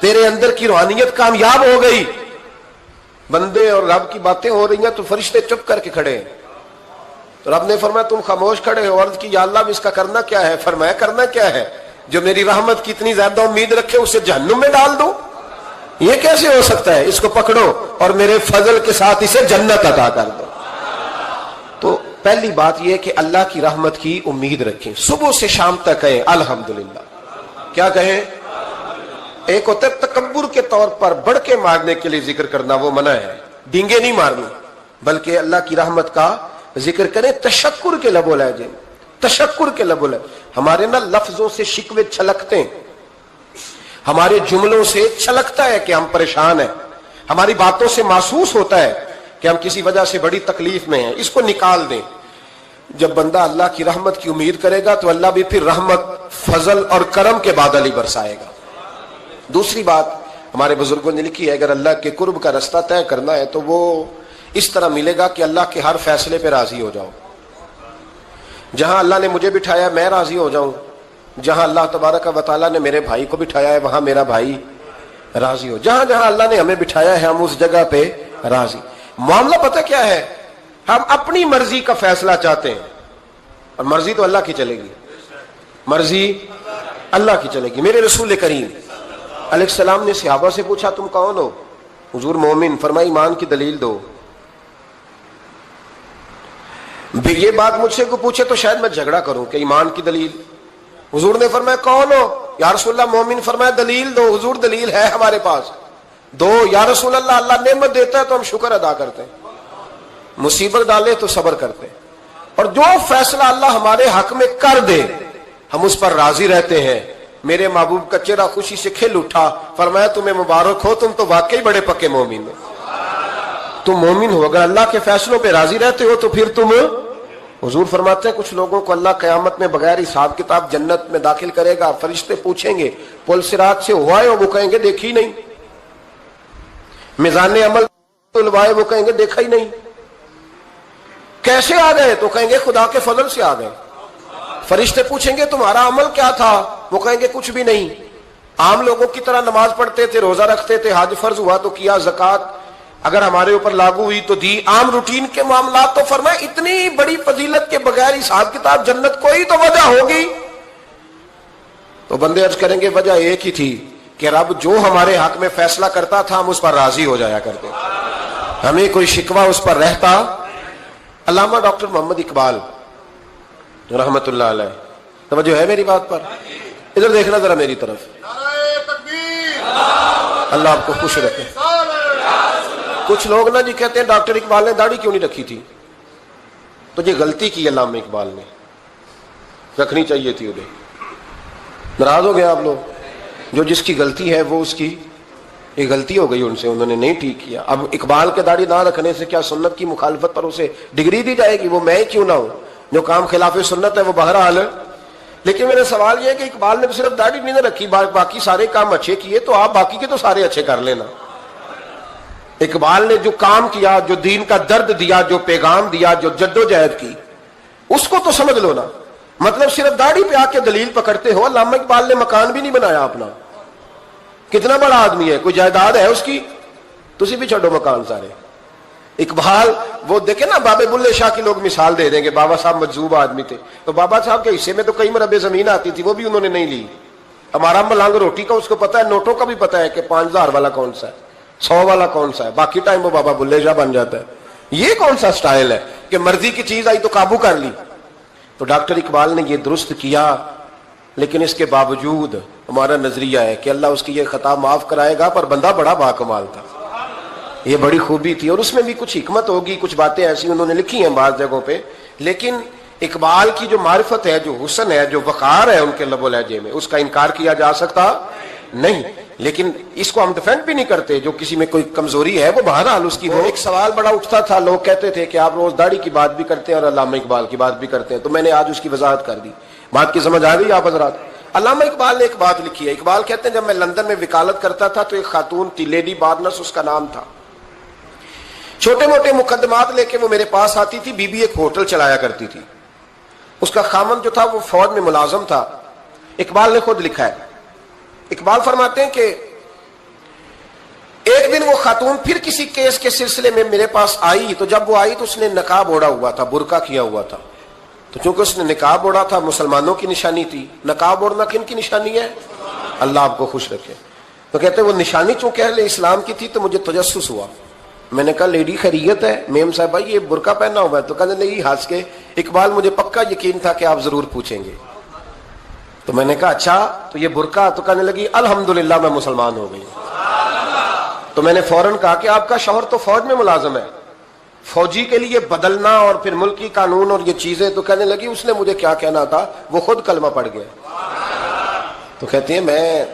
تیرے اندر کی روحانیت کامیاب ہو گئی. بندے اور رب کی باتیں ہو رہی ہیں تو فرشتے چپ کر کے کھڑے ہیں. تو رب نے فرمایا تم خاموش کھڑے ہو. عرض کی یا اللہ اب اس کا کرنا کیا ہے؟ فرمایا کرنا کیا ہے؟ جو میری رحمت کی اتنی زیادہ امید رکھے اسے جہنم میں ڈال دو. یہ کیسے ہو سکتا ہے؟ اس کو پکڑو اور میرے فضل کے ساتھ اسے جنت عطا کر دو. تو پہلی بات یہ کہ اللہ کی رحمت کی امید رکھیں. صبح سے شام تک کہیں الحمدللہ. کیا کہیں؟ ایک ہوتا ہے تکبر کے طور پر بڑھ کے مارنے کے لیے ذکر کرنا، وہ منع ہے. ڈینگے نہیں مارنی بلکہ اللہ کی رحمت کا ذکر کریں. تشکر کے لب و لہجے، تشکر کے لب و لہجے. ہمارے نا لفظوں سے شکوے چھلکتے ہیں، ہمارے جملوں سے چھلکتا ہے کہ ہم پریشان ہیں، ہماری باتوں سے محسوس ہوتا ہے کہ ہم کسی وجہ سے بڑی تکلیف میں ہیں. اس کو نکال دیں. جب بندہ اللہ کی رحمت کی امید کرے گا تو اللہ بھی پھر رحمت، فضل اور کرم کے بادل ہی برسائے گا. دوسری بات ہمارے بزرگوں نے لکھی ہے اگر اللہ کے قرب کا رستہ طے کرنا ہے تو وہ اس طرح ملے گا کہ اللہ کے ہر فیصلے پہ راضی ہو جاؤ. جہاں اللہ نے مجھے بٹھایا میں راضی ہو جاؤں، جہاں اللہ تبارک و تعالیٰ نے میرے بھائی کو بٹھایا ہے وہاں میرا بھائی راضی ہو. جہاں جہاں اللہ نے ہمیں بٹھایا ہے ہم اس جگہ پہ راضی. معاملہ پتہ کیا ہے؟ ہم اپنی مرضی کا فیصلہ چاہتے ہیں اور مرضی تو اللہ کی چلے گی، مرضی اللہ کی چلے گی. میرے رسول کریم علیہ السلام نے صحابہ سے پوچھا تم کون ہو؟ حضور مومن. فرمایا ایمان کی دلیل دو. یہ بات مجھ سے کو پوچھے تو شاید میں جھگڑا کروں کہ ایمان کی دلیل. حضور نے فرمایا کون ہو؟ یا رسول اللہ مومن. فرمایا دلیل دو. حضور دلیل ہے ہمارے پاس. دو. یا رسول اللہ اللہ نعمت دیتا ہے تو ہم شکر ادا کرتے ہیں، مصیبت ڈالے تو صبر کرتے ہیں، اور جو فیصلہ اللہ ہمارے حق میں کر دے ہم اس پر راضی رہتے ہیں. میرے محبوب کا چہرہ خوشی سے کھل اٹھا. فرمایا تمہیں مبارک ہو، تم تو واقعی بڑے پکے مومن ہو. تم مومن ہو، اگر اللہ کے فیصلوں پہ راضی رہتے ہو تو پھر تم حضور فرماتے ہیں کچھ لوگوں کو اللہ قیامت میں بغیر حساب کتاب جنت میں داخل کرے گا. فرشتے پوچھیں گے پل صراط سے ہوا ہے؟ وہ کہیں گے دیکھی نہیں. میزان عمل تلوائے؟ وہ کہیں گے دیکھا ہی نہیں. کیسے آ گئے؟ تو کہیں گے خدا کے فضل سے آ گئے. فرشتے پوچھیں گے تمہارا عمل کیا تھا؟ وہ کہیں گے کچھ بھی نہیں. عام لوگوں کی طرح نماز پڑھتے تھے، روزہ رکھتے تھے، حج فرض ہوا تو کیا، زکوٰۃ اگر ہمارے اوپر لاگو ہوئی تو دی، عام روٹین کے معاملات. تو فرمائے اتنی بڑی فضیلت کے بغیر حساب کتاب جنت، کوئی تو وجہ ہوگی. تو بندے عرض کریں گے وجہ ایک ہی تھی کہ رب جو ہمارے حق میں فیصلہ کرتا تھا ہم اس پر راضی ہو جایا کرتے، ہمیں کوئی شکوہ اس پر رہتا. علامہ ڈاکٹر محمد اقبال رحمت اللہ علیہ، توجہ ہے میری بات پر؟ ادھر دیکھنا ذرا میری طرف. اللہ آپ کو خوش رکھے. کچھ لوگ نا جی کہتے ہیں ڈاکٹر اقبال نے داڑھی کیوں نہیں رکھی تھی؟ تو یہ غلطی کی علامہ اقبال نے، رکھنی چاہیے تھی انہیں. ناراض ہو گئے آپ لوگ؟ جو جس کی غلطی ہے وہ اس کی یہ غلطی ہو گئی ان سے، انہوں نے نہیں ٹھیک کیا. اب اقبال کے داڑھی نہ رکھنے سے کیا سنت کی مخالفت پر اسے ڈگری دی جائے گی؟ وہ میں کیوں نہ ہوں، جو کام خلاف سنت ہے وہ بہرحال. لیکن میرا سوال یہ ہے کہ اقبال نے تو صرف داڑھی نہیں رکھی، باقی سارے کام اچھے کیے، تو آپ باقی کے تو سارے اچھے کر لینا. اقبال نے جو کام کیا، جو دین کا درد دیا، جو پیغام دیا، جو جدوجہد کی، اس کو تو سمجھ لو نا. مطلب صرف داڑھی پہ آ کے دلیل پکڑتے ہو. علامہ اقبال نے مکان بھی نہیں بنایا اپنا، کتنا بڑا آدمی ہے، کوئی جائیداد ہے اس کی؟ تسی بھی چھوڑو مکان سارے. اقبال وہ دیکھیں نا، بابے بلے شاہ کی لوگ مثال دے دیں گے، بابا صاحب مجذوب آدمی تھے، تو بابا صاحب کے حصے میں تو کئی مربع زمین آتی تھی، وہ بھی انہوں نے نہیں لی. ہمارا ملانگ روٹی کا اس کو پتا ہے، نوٹوں کا بھی پتا ہے کہ 5000 والا کون سا ہے، 100 والا کون سا ہے، باقی ٹائم وہ بابا بلے شاہ بن جاتا ہے. یہ کون سا سٹائل ہے کہ مرضی کی چیز آئی تو قابو کر لی؟ تو ڈاکٹر اقبال نے یہ درست کیا، لیکن اس کے باوجود ہمارا نظریہ ہے کہ اللہ اس کی یہ خطا معاف کرائے گا، پر بندہ بڑا باکمال تھا، یہ بڑی خوبی تھی. اور اس میں بھی کچھ حکمت ہوگی، کچھ باتیں ایسی انہوں نے لکھی ہیں بعض جگہوں پہ. لیکن اقبال کی جو معرفت ہے، جو حسن ہے، جو وقار ہے ان کے لب و لہجے میں، اس کا انکار کیا جا سکتا نہیں. لیکن اس کو ہم ڈیفینڈ بھی نہیں کرتے، جو کسی میں کوئی کمزوری ہے وہ بہرحال اس کی ہو. ایک سوال بڑا اٹھتا تھا، لوگ کہتے تھے کہ آپ روز داڑھی کی بات بھی کرتے ہیں اور علامہ اقبال کی بات بھی کرتے ہیں، تو میں نے آج اس کی وضاحت کر دی. بات کی سمجھ آ گئی آپ حضرات؟ علامہ اقبال نے ایک بات لکھی ہے. اقبال کہتے ہیں جب میں لندن میں وکالت کرتا تھا تو ایک خاتون تھی، لیڈی بارنس اس کا نام تھا. چھوٹے موٹے مقدمات لے کے وہ میرے پاس آتی تھی. بی بی ایک ہوٹل چلایا کرتی تھی، اس کا خامن جو تھا وہ فوج میں ملازم تھا. اقبال نے خود لکھا ہے، اقبال فرماتے ہیں کہ ایک دن وہ خاتون پھر کسی کیس کے سلسلے میں میرے پاس آئی، تو جب وہ آئی تو اس نے نقاب اوڑھا ہوا تھا، برقع کیا ہوا تھا. تو چونکہ اس نے نقاب اوڑھا تھا، مسلمانوں کی نشانی تھی. نقاب اوڑھنا کن کی نشانی ہے؟ اللہ آپ کو خوش رکھے. تو کہتے وہ نشانی چونکہ اہل اسلام کی تھی تو مجھے تجسس ہوا. میں نے کہا لیڈی خیریت ہے؟ میم صاحب بھائی یہ برقع پہنا ہوا ہے. تو کہنے لگی ہنس کے، اقبال مجھے پکا یقین تھا کہ آپ ضرور پوچھیں گے. تو میں نے کہا اچھا تو یہ برقع؟ تو کہنے لگی الحمدللہ میں مسلمان ہو گئی. تو میں نے فوراً کہا کہ آپ کا شوہر تو فوج میں ملازم ہے، فوجی کے لیے بدلنا اور پھر ملکی قانون اور یہ چیزیں. تو کہنے لگی اس نے مجھے کیا کہنا تھا، وہ خود کلمہ پڑھ گیا. تو کہتی ہیں میں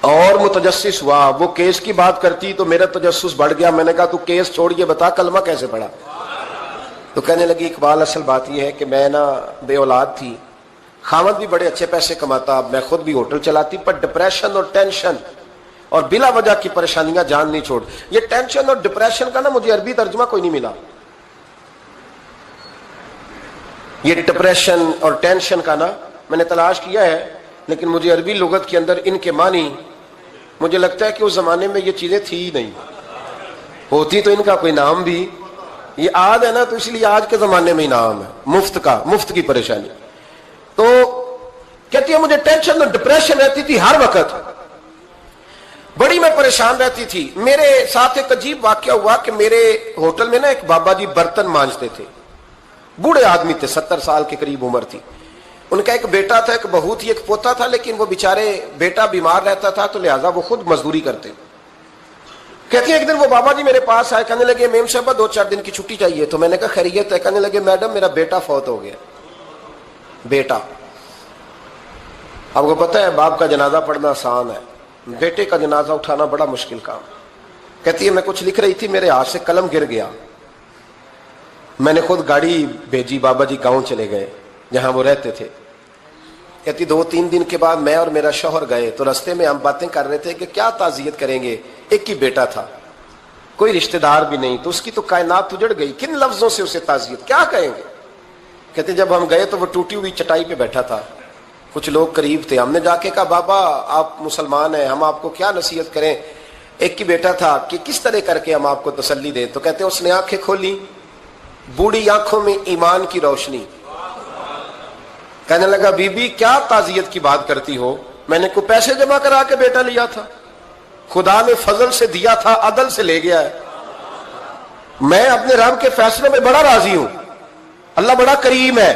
اور متجسس ہوا، وہ کیس کی بات کرتی تو میرا تجسس بڑھ گیا. میں نے کہا تو کیس چھوڑ کے بتا کلمہ کیسے پڑھا؟ تو کہنے لگی اقبال اصل بات یہ ہے کہ میں نا بے اولاد تھی، خامد بھی بڑے اچھے پیسے کماتا، میں خود بھی ہوٹل چلاتی، پر ڈپریشن اور ٹینشن اور بلا وجہ کی پریشانیاں جان نہیں چھوڑ. یہ ٹینشن اور ڈپریشن کا نا مجھے عربی ترجمہ کوئی نہیں ملا. یہ ڈپریشن اور ٹینشن کا نا میں نے تلاش کیا ہے، لیکن مجھے عربی لغت کے اندر ان کے معنی مجھے لگتا ہے کہ اس زمانے میں یہ چیزیں تھی ہی نہیں. ہوتی تو ان کا کوئی نام بھی، یہ آج ہے نا تو اس لیے آج کے زمانے میں ہی نام ہے مفت کا، مفت کی پریشانی. تو کہتی ہے مجھے ٹینشن اور ڈپریشن رہتی تھی ہر وقت، بڑی میں پریشان رہتی تھی. میرے ساتھ ایک عجیب واقعہ ہوا کہ میرے ہوٹل میں نا ایک بابا جی برتن مانجتے تھے، بوڑھے آدمی تھے، 70 سال کے قریب عمر تھی. ان کا ایک بیٹا تھا، ایک بہو تھی، ایک پوتا تھا، لیکن وہ بیچارے بیٹا بیمار رہتا تھا تو لہٰذا وہ خود مزدوری کرتے. کہتی ہیں ایک دن وہ بابا جی میرے پاس آئے، کہنے لگے میم صاحبہ 2-4 دن کی چھٹی چاہیے. تو میں نے کہا خیریت ہے؟ کہنے لگے میڈم میرا بیٹا فوت ہو گیا. بیٹا، آپ کو پتہ ہے باپ کا جنازہ پڑھنا آسان ہے، بیٹے کا جنازہ اٹھانا بڑا مشکل کام. کہتی ہے میں کچھ لکھ رہی تھی، میرے ہاتھ سے قلم گر گیا. میں نے خود گاڑی بھیجی, بابا جی گاؤں چلے گئے جہاں وہ رہتے تھے. کہتی 2-3 دن کے بعد میں اور میرا شوہر گئے تو رستے میں ہم باتیں کر رہے تھے کہ کیا تعزیت کریں گے, ایک ہی بیٹا تھا, کوئی رشتہ دار بھی نہیں, تو اس کی تو کائنات اجڑ گئی, کن لفظوں سے اسے تعزیت کیا کہیں گے. کہتے جب ہم گئے تو وہ ٹوٹی ہوئی چٹائی پہ بیٹھا تھا, کچھ لوگ قریب تھے, ہم نے جا کے کہا بابا آپ مسلمان ہیں, ہم آپ کو کیا نصیحت کریں, ایک ہی بیٹا تھا, کہ کس طرح کر کے ہم آپ کو تسلی دیں. تو کہتے اس نے آنکھیں کھولی, بوڑھی آنکھوں میں ایمان کی روشنی, کہنے لگا بی بی کیا تعزیت کی بات کرتی ہو, میں نے کوئی پیسے جمع کرا کے بیٹا لیا تھا, خدا نے فضل سے دیا تھا, عدل سے لے گیا ہے. میں اپنے رب کے فیصلوں میں بڑا راضی ہوں, اللہ بڑا کریم ہے,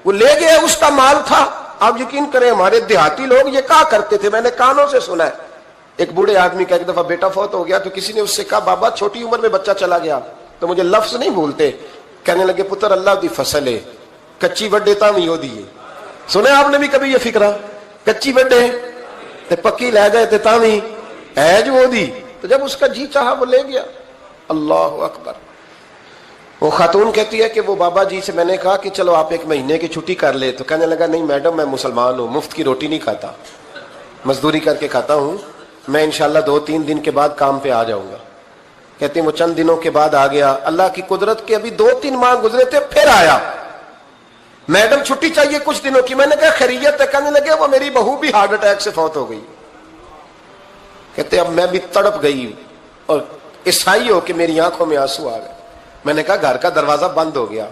وہ لے گیا, اس کا مال تھا. آپ یقین کریں ہمارے دیہاتی لوگ یہ کہا کرتے تھے, میں نے کانوں سے سنا ہے, ایک بوڑھے آدمی کا ایک دفعہ بیٹا فوت ہو گیا تو کسی نے اس سے کہا بابا چھوٹی عمر میں بچہ چلا گیا, تو مجھے لفظ نہیں بھولتے, کہنے لگے پتر اللہ دی فصل ہے, کچی وڈے تا نہیں ہو دیے. سنے آپ نے بھی کبھی یہ فکرہ, کچی وڈے تے پکی لے گئے تے تاوی ہے جو ہو دی. تو جب اس کا جی چاہا وہ لے گیا. اللہ اکبر. وہ خاتون کہتی ہے کہ وہ بابا جی سے میں نے کہا کہ چلو آپ 1 مہینے کی چھٹی کر لے, تو کہنے لگا نہیں میڈم میں مسلمان ہوں, مفت کی روٹی نہیں کھاتا, مزدوری کر کے کھاتا ہوں, میں انشاءاللہ 2-3 دن کے بعد کام پہ آ جاؤں گا. کہتے ہیں وہ چند دنوں کے بعد آ گیا, اللہ کی قدرت کے ابھی 2-3 ماہ گزرے تھے, پھر آیا, میڈم چھٹی چاہیے کچھ دنوں کی. میں نے کہا خیریت ہے, کہنے لگے وہ میری بہو بھی ہارٹ اٹیک سے فوت ہو گئی. کہتے اب میں بھی تڑپ گئی اور عیسائی ہو کہ میری آنکھوں میں آنسو آ گئے. میں نے کہا گھر کا دروازہ بند ہو گیا,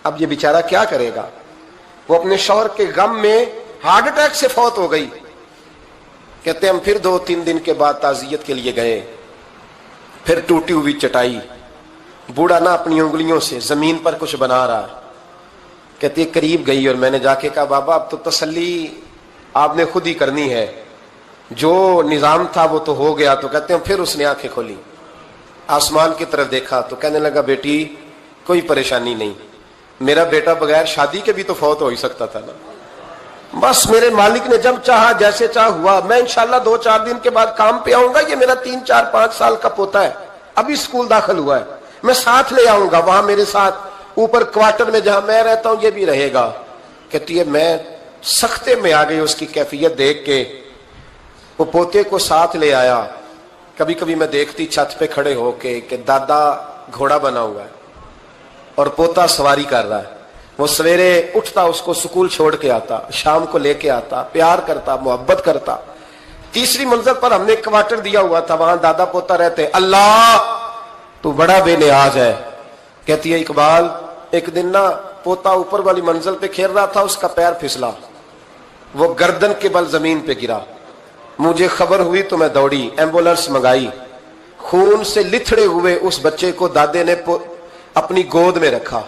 اب یہ بیچارہ کیا کرے گا. وہ اپنے شوہر کے غم میں ہارٹ اٹیک سے فوت ہو گئی. کہتے ہم پھر 2-3 دن کے بعد تعزیت کے لیے گئے, پھر ٹوٹی ہوئی چٹائی, بوڑھا نا اپنی انگلیوں سے زمین پر کچھ بنا رہا. کہتی ہے قریب گئی اور میں نے جا کے کہا بابا اب تو تسلی آپ نے خود ہی کرنی ہے, جو نظام تھا وہ تو ہو گیا. تو کہتے ہیں پھر اس نے آنکھیں کھولی, آسمان کی طرف دیکھا تو کہنے لگا بیٹی کوئی پریشانی نہیں, میرا بیٹا بغیر شادی کے بھی تو فوت ہو ہی سکتا تھا نا, بس میرے مالک نے جب چاہا جیسے چاہ ہوا. میں انشاءاللہ 2-4 دن کے بعد کام پہ آؤں گا, یہ میرا 3-4-5 سال کا پوتا ہے, ابھی اسکول داخل ہوا ہے, میں ساتھ لے آؤں گا, وہاں میرے ساتھ اوپر کوارٹر میں جہاں میں رہتا ہوں یہ بھی رہے گا. کہتی ہے میں سختے میں آ گئی اس کی کیفیت دیکھ کے. وہ پوتے کو ساتھ لے آیا. کبھی کبھی میں دیکھتی چھت پہ کھڑے ہو کے کہ دادا گھوڑا بنا ہوا ہے اور پوتا سواری کر رہا ہے. وہ سویرے اٹھتا اس کو سکول چھوڑ کے آتا, شام کو لے کے آتا, پیار کرتا, محبت کرتا. 3ری منزل پر ہم نے کوارٹر دیا ہوا تھا, وہاں دادا پوتا رہتے. اللہ تو بڑا بے نیاز ہے. کہتی ہے اقبال ایک دن نا پوتا اوپر والی منزل پہ کھیل رہا تھا, اس کا پیر پھسلا, وہ گردن کے بل زمین پہ گرا. مجھے خبر ہوئی تو میں دوڑی, ایمبولینس منگائی. خون سے لتھڑے ہوئے اس بچے کو دادے نے اپنی گود میں رکھا.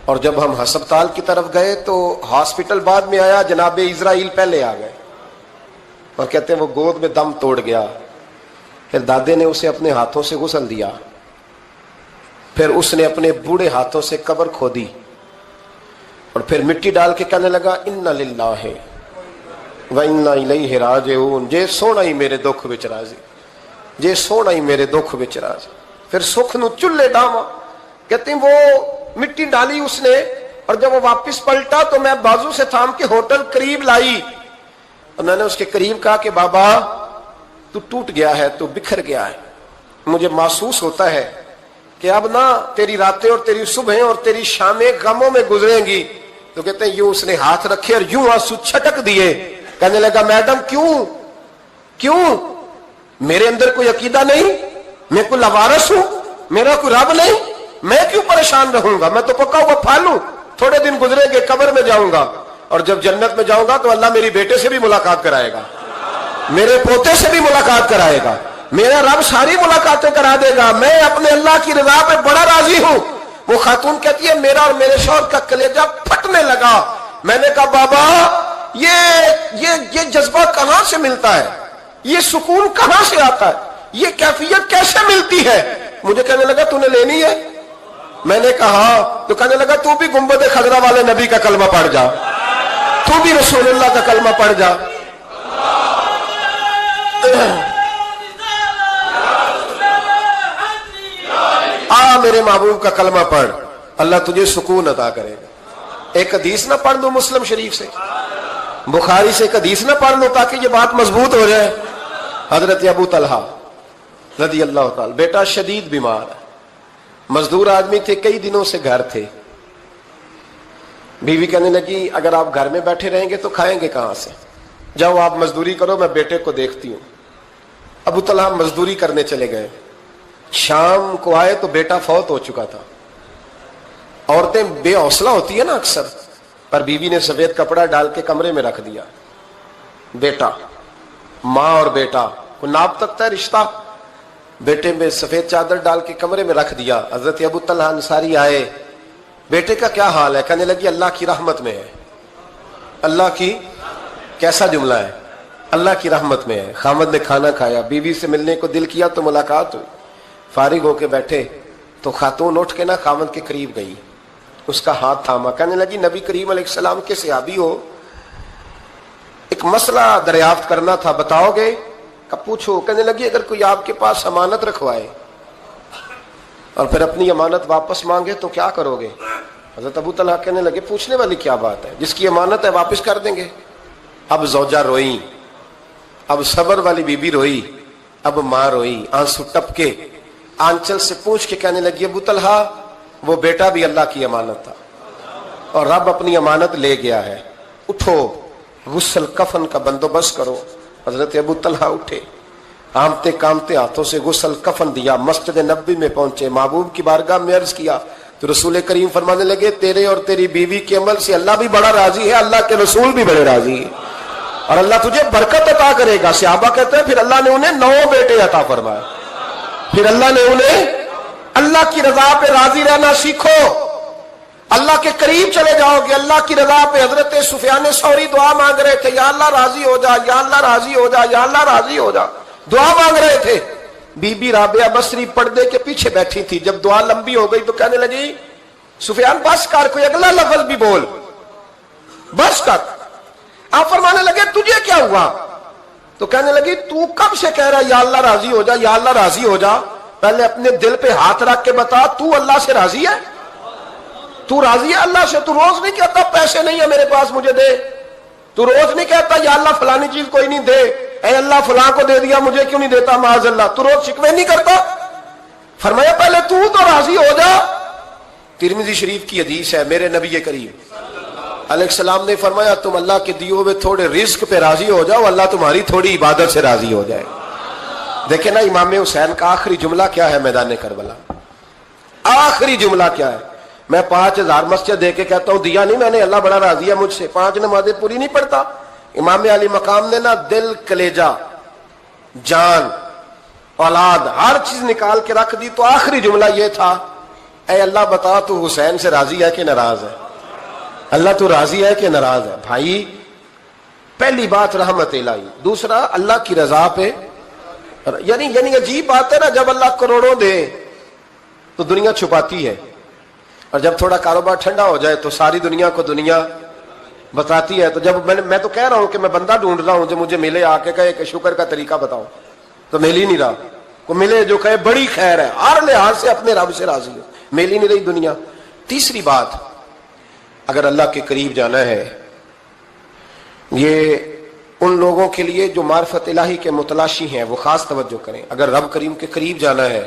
اور جب ہم ہسپتال کی طرف گئے تو ہاسپٹل بعد میں آیا, جناب اسرائیل پہلے آ گئے اور کہتے ہیں وہ گود میں دم توڑ گیا. پھر دادے نے اسے اپنے ہاتھوں سے غسل دیا, پھر اس نے اپنے بوڑھے ہاتھوں سے قبر کھودی اور پھر مٹی ڈال کے کہنے لگا انا للہ و انا الیہ راجعون. جے سونا ہی میرے دکھ وچ راضی, جے سونا ہی میرے دکھ وچ راضی. پھر سکھ نو چلے ڈاواں. کہتے ہیں وہ مٹی ڈالی اس نے, اور جب وہ واپس پلٹا تو میں بازو سے تھام کے ہوٹل قریب لائی اور میں نے اس کے قریب کہا کہ بابا تو ٹوٹ گیا ہے, تو بکھر گیا ہے, مجھے محسوس ہوتا ہے کہ اب نہ تیری راتیں اور تیری صبحیں اور تیری شامیں غموں میں گزریں گی. تو کہتے ہیں یوں اس نے ہاتھ رکھے اور یوں آنسو چھٹک دیے. کہنے لگا میڈم کیوں میرے اندر کوئی عقیدہ نہیں, میں کوئی لوارث ہوں, میرا کوئی رب نہیں, میں کیوں پریشان رہوں گا, میں تو پکا ہوا پھل ہوں. تھوڑے دن گزریں گے قبر میں جاؤں گا, اور جب جنت میں جاؤں گا تو اللہ میری بیٹے سے بھی ملاقات کرائے گا, میرے پوتے سے بھی ملاقات کرائے گا, میرا رب ساری ملاقاتیں کرا دے گا. میں اپنے اللہ کی رضا پہ بڑا راضی ہوں. وہ خاتون کہتی ہے میرا اور میرے شوہر کا کلیجہ پھٹنے لگا. میں نے کہا بابا یہ جذبہ کہاں سے ملتا ہے, یہ سکون کہاں سے آتا ہے, یہ کیفیت کیسے ملتی ہے. مجھے کہنے لگا تو نے لینی ہے. میں نے کہا, تو کہنے لگا تو بھی گنبد خضرا والے نبی کا کلمہ پڑھ جا, تو بھی رسول اللہ کا کلمہ پڑھ جا. میرے محبوب کا کلمہ پڑھ, اللہ تجھے سکون عطا کرے گا. ایک حدیث نہ پڑھ دو مسلم شریف سے, بخاری سے ایک حدیث نہ پڑھ لو تاکہ یہ بات مضبوط ہو جائے. حضرت ابو طلحہ رضی اللہ تعالی, بیٹا شدید بیمار ہے, مزدور آدمی تھے, کئی دنوں سے گھر تھے. بیوی کہنے لگی اگر آپ گھر میں بیٹھے رہیں گے تو کھائیں گے کہاں سے, جاؤ آپ مزدوری کرو, میں بیٹے کو دیکھتی ہوں. ابو طلحہ مزدوری کرنے چلے گئے. شام کو آئے تو بیٹا فوت ہو چکا تھا. عورتیں بے حوصلہ ہوتی ہے نا اکثر, پر بیوی نے سفید کپڑا ڈال کے کمرے میں رکھ دیا. بیٹا, ماں اور بیٹا کو ناپ تک ہے رشتہ, بیٹے میں سفید چادر ڈال کے کمرے میں رکھ دیا. حضرت ابو طلحہ انصاری آئے, بیٹے کا کیا حال ہے؟ کہنے لگی اللہ کی رحمت میں ہے. اللہ کی, کیسا جملہ ہے, اللہ کی رحمت میں ہے. خامد نے کھانا کھایا, بیوی سے ملنے کو دل کیا تو ملاقات ہوئی. فارغ ہو کے بیٹھے تو خاتون اٹھ کے نا خامد کے قریب گئی, اس کا ہاتھ تھاما, کہنے لگی نبی کریم علیہ السلام کے صحابی ہو, ایک مسئلہ دریافت کرنا تھا, بتاؤ گے؟ کہ پوچھو. کہنے لگی اگر کوئی آپ کے پاس امانت رکھوائے اور پھر اپنی امانت واپس مانگے تو کیا کرو گے؟ حضرت ابو طلحہ کہنے لگے پوچھنے والی کیا بات ہے, جس کی امانت ہے واپس کر دیں گے. اب زوجہ روئی, اب صبر والی بی بی روئی, اب ماں روئی, آنسو ٹپ کے آنچل سے پوچھ کے کہنے لگی ابو طلحہ وہ بیٹا بھی اللہ کی امانت تھا اور رب اپنی امانت لے گیا ہے, اٹھو غسل کفن کا بندوبست کرو. حضرت ابو طلحہ اٹھے, کامتے کامتے ہاتھوں سے غسل کفن دیا, مسجد نبوی میں پہنچے, محبوب کی بارگاہ میں عرض کیا تو رسول کریم فرمانے لگے تیرے اور تیری بیوی کے عمل سے اللہ بھی بڑا راضی ہے, اللہ کے رسول بھی بڑے راضی ہے, اور اللہ تجھے برکت عطا کرے گا. صحابہ کہتے ہیں پھر اللہ نے انہیں 9 بیٹے عطا فرمائے. پھر اللہ نے انہیں, اللہ کی رضا پہ راضی رہنا سیکھو, اللہ کے قریب چلے جاؤ گے, اللہ کی رضا پہ. حضرت سفیان ثوری دعا مانگ رہے تھے, یا اللہ راضی ہو جا, یا اللہ راضی ہو جا, یا اللہ راضی ہو جا, دعا مانگ رہے تھے. بی بی رابعہ بصری پردے کے پیچھے بیٹھی تھی, جب دعا لمبی ہو گئی تو کہنے لگی سفیان بس کر, کوئی اگلا لفظ بھی بول, بس کر. آپ فرمانے لگے تجھے کیا ہوا؟ تو کہنے لگی تو کب سے کہہ رہا یا اللہ راضی ہو جا, یا اللہ راضی ہو جا, پہلے اپنے دل پہ ہاتھ رکھ کے بتا تو اللہ سے راضی ہے؟ تو راضی ہے اللہ سے؟ تو روز نہیں کہتا پیسے نہیں ہے میرے پاس مجھے دے, تو روز نہیں کہتا یا اللہ فلانی چیز کوئی نہیں دے, اے اللہ فلاں کو دے دیا مجھے کیوں نہیں دیتا معاذ اللہ, تو روز شکوے نہیں کرتا؟ فرمایا پہلے تو راضی ہو جا. ترمذی شریف کی حدیث ہے, میرے نبی کریم علیہ السلام نے فرمایا تم اللہ کے دیے ہوئے تھوڑے رزق پہ راضی ہو جاؤ, اللہ تمہاری تھوڑی عبادت سے راضی ہو جائے. دیکھیں نا امام حسین کا آخری جملہ کیا ہے میدان کربلا, آخری جملہ کیا ہے؟ میں 5000 مسجد دے کے کہتا ہوں دیا نہیں میں نے, اللہ بڑا راضی ہے مجھ سے, 5 نمازیں پوری نہیں پڑھتا. امام علی مقام نے نا دل, کلیجہ, جان, اولاد, ہر چیز نکال کے رکھ دی, تو آخری جملہ یہ تھا اے اللہ بتا تو حسین سے راضی ہے کہ ناراض ہے؟ اللہ تو راضی ہے کہ ناراض ہے؟ بھائی پہلی بات رحمت الہی, دوسرا اللہ کی رضا پہ, یعنی عجیب بات ہے نا, جب اللہ کروڑوں دے تو دنیا چھپاتی ہے, اور جب تھوڑا کاروبار ٹھنڈا ہو جائے تو ساری دنیا کو دنیا بتاتی ہے. تو جب میں تو کہہ رہا ہوں کہ میں بندہ ڈھونڈ رہا ہوں جو مجھے ملے, آ کے کہے کہ شکر کا طریقہ بتاؤ, تو مل ہی نہیں رہا. کو ملے جو کہے بڑی خیر ہے, ہر لحاظ سے اپنے رب سے راضی ہو, مل ہی نہیں رہی دنیا. تیسری بات, اگر اللہ کے قریب جانا ہے, یہ ان لوگوں کے لیے جو معرفت الہی کے متلاشی ہیں وہ خاص توجہ کریں. اگر رب کریم کے قریب جانا ہے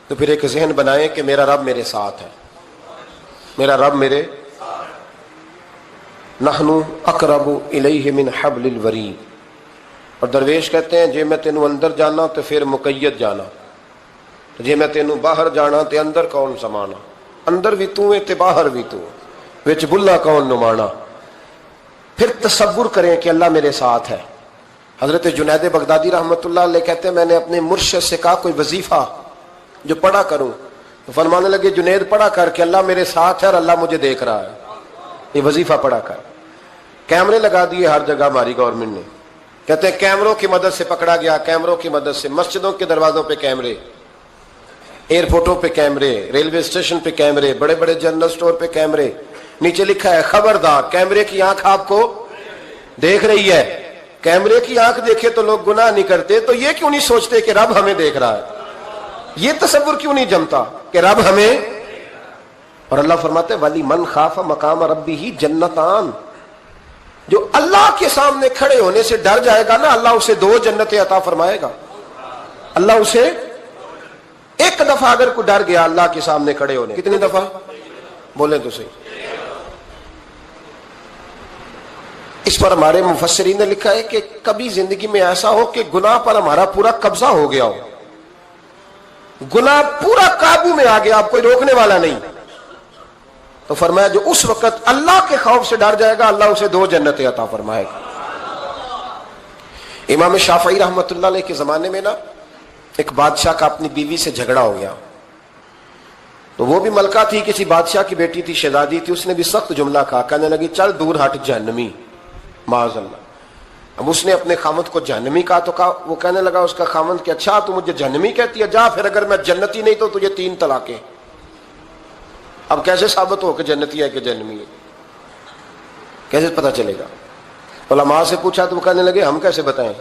تو پھر ایک ذہن بنائیں کہ میرا رب میرے ساتھ ہے, میرا رب میرے, نحنو اقرب الیہ من حبل الورید. اور درویش کہتے ہیں جے میں تینوں اندر جانا تو پھر مقید جانا, جے میں تینوں باہر جانا تے اندر کون سمانا, اندر بھی تو ہے تے باہر بھی تو, وچ بلا کون نمانا. پھر تصور کریں کہ اللہ میرے ساتھ ہے. حضرت جنید بغدادی رحمت اللہ علیہ کہتے ہیں میں نے اپنے مرشد سے کہا کوئی وظیفہ جو پڑھا کروں, تو فرمانے لگے جنید پڑھا کر کہ اللہ میرے ساتھ ہے اور اللہ مجھے دیکھ رہا ہے, یہ وظیفہ پڑھا کر. کیمرے لگا دیے ہر جگہ ہماری گورنمنٹ نے, کہتے ہیں کیمروں کی مدد سے پکڑا گیا, کیمروں کی مدد سے, مسجدوں کے دروازوں پہ کیمرے, ایئرپورٹوں پہ کیمرے, ریلوے اسٹیشن پہ کیمرے, بڑے بڑے جنرل سٹور پہ کیمرے, نیچے لکھا ہے خبردار کیمرے کی آنکھ آپ کو دیکھ رہی ہے. کیمرے کی آنکھ دیکھے تو لوگ گناہ نہیں کرتے, تو یہ کیوں نہیں سوچتے کہ رب ہمیں دیکھ رہا ہے؟ یہ تصور کیوں نہیں جمتا کہ رب ہمیں، اور اللہ فرماتے ولی من خاف مقام ربہ جنتان، جو اللہ کے سامنے کھڑے ہونے سے ڈر جائے گا نا، اللہ اسے 2 جنتیں عطا فرمائے گا. اللہ اسے ایک دفعہ اگر کوئی ڈر گیا اللہ کے سامنے کھڑے ہونے، کتنی دفعہ بولیں تو صحیح. اس پر ہمارے مفسرین نے لکھا ہے کہ کبھی زندگی میں ایسا ہو کہ گناہ پر ہمارا پورا قبضہ ہو گیا ہو، گناہ پورا قابو میں آ گیا، آپ کوئی روکنے والا نہیں، تو فرمایا جو اس وقت اللہ کے خوف سے ڈر جائے گا اللہ اسے 2 جنتیں عطا فرمائے گا. امام شافعی رحمۃ اللہ علیہ کے زمانے میں نا ایک بادشاہ کا اپنی بیوی سے جھگڑا ہو گیا، تو وہ بھی ملکہ تھی، کسی بادشاہ کی بیٹی تھی، شہزادی تھی، اس نے بھی سخت جملہ کہا، کہنے لگی چل دور ہٹ جہنمی، معاذ اللہ. اب اس نے اپنے خامند کو جہنمی کہا تو کہا، وہ کہنے لگا اس کا خامند کہ اچھا تو مجھے جہنمی کہتی ہے، جا پھر اگر میں جنتی نہیں تو تجھے 3 طلاقیں. اب کیسے ثابت ہو کہ جنتی ہے کہ جہنمی ہے، کیسے پتہ چلے گا؟ علماء سے پوچھا تو وہ کہنے لگے ہم کیسے بتائیں،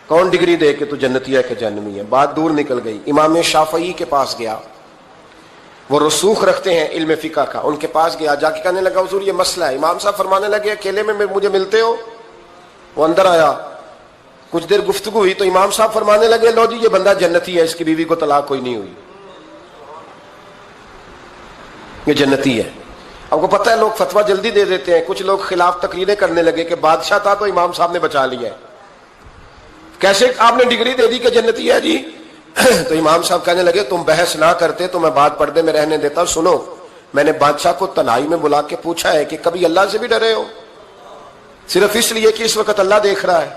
کون ڈگری دے کہ تو جنتی ہے کہ جہنمی ہے. بات دور نکل گئی. امام شافعی کے پاس گیا، وہ رسوخ رکھتے ہیں علم فقہ کا، ان کے پاس گیا، جا کے کہنے لگا حضور یہ مسئلہ ہے. امام صاحب فرمانے لگے اکیلے میں مجھے ملتے ہو؟ وہ اندر آیا، کچھ دیر گفتگو ہوئی تو امام صاحب فرمانے لگے لو جی یہ بندہ جنتی ہے، اس کی بیوی کو طلاق کوئی نہیں ہوئی، یہ جنتی ہے. آپ کو پتہ ہے لوگ فتویٰ جلدی دے دیتے ہیں، کچھ لوگ خلاف تقریریں کرنے لگے کہ بادشاہ تھا تو امام صاحب نے بچا لیا ہے، کیسے آپ نے ڈگری دے دی کہ جنتی ہے جی؟ تو امام صاحب کہنے لگے تم بحث نہ کرتے تو میں بات پردے میں رہنے دیتا. سنو، میں نے بادشاہ کو تنہائی میں بلا کے پوچھا ہے کہ کبھی اللہ سے بھی ڈرے ہو؟ صرف اس لیے کہ اس وقت اللہ دیکھ رہا ہے.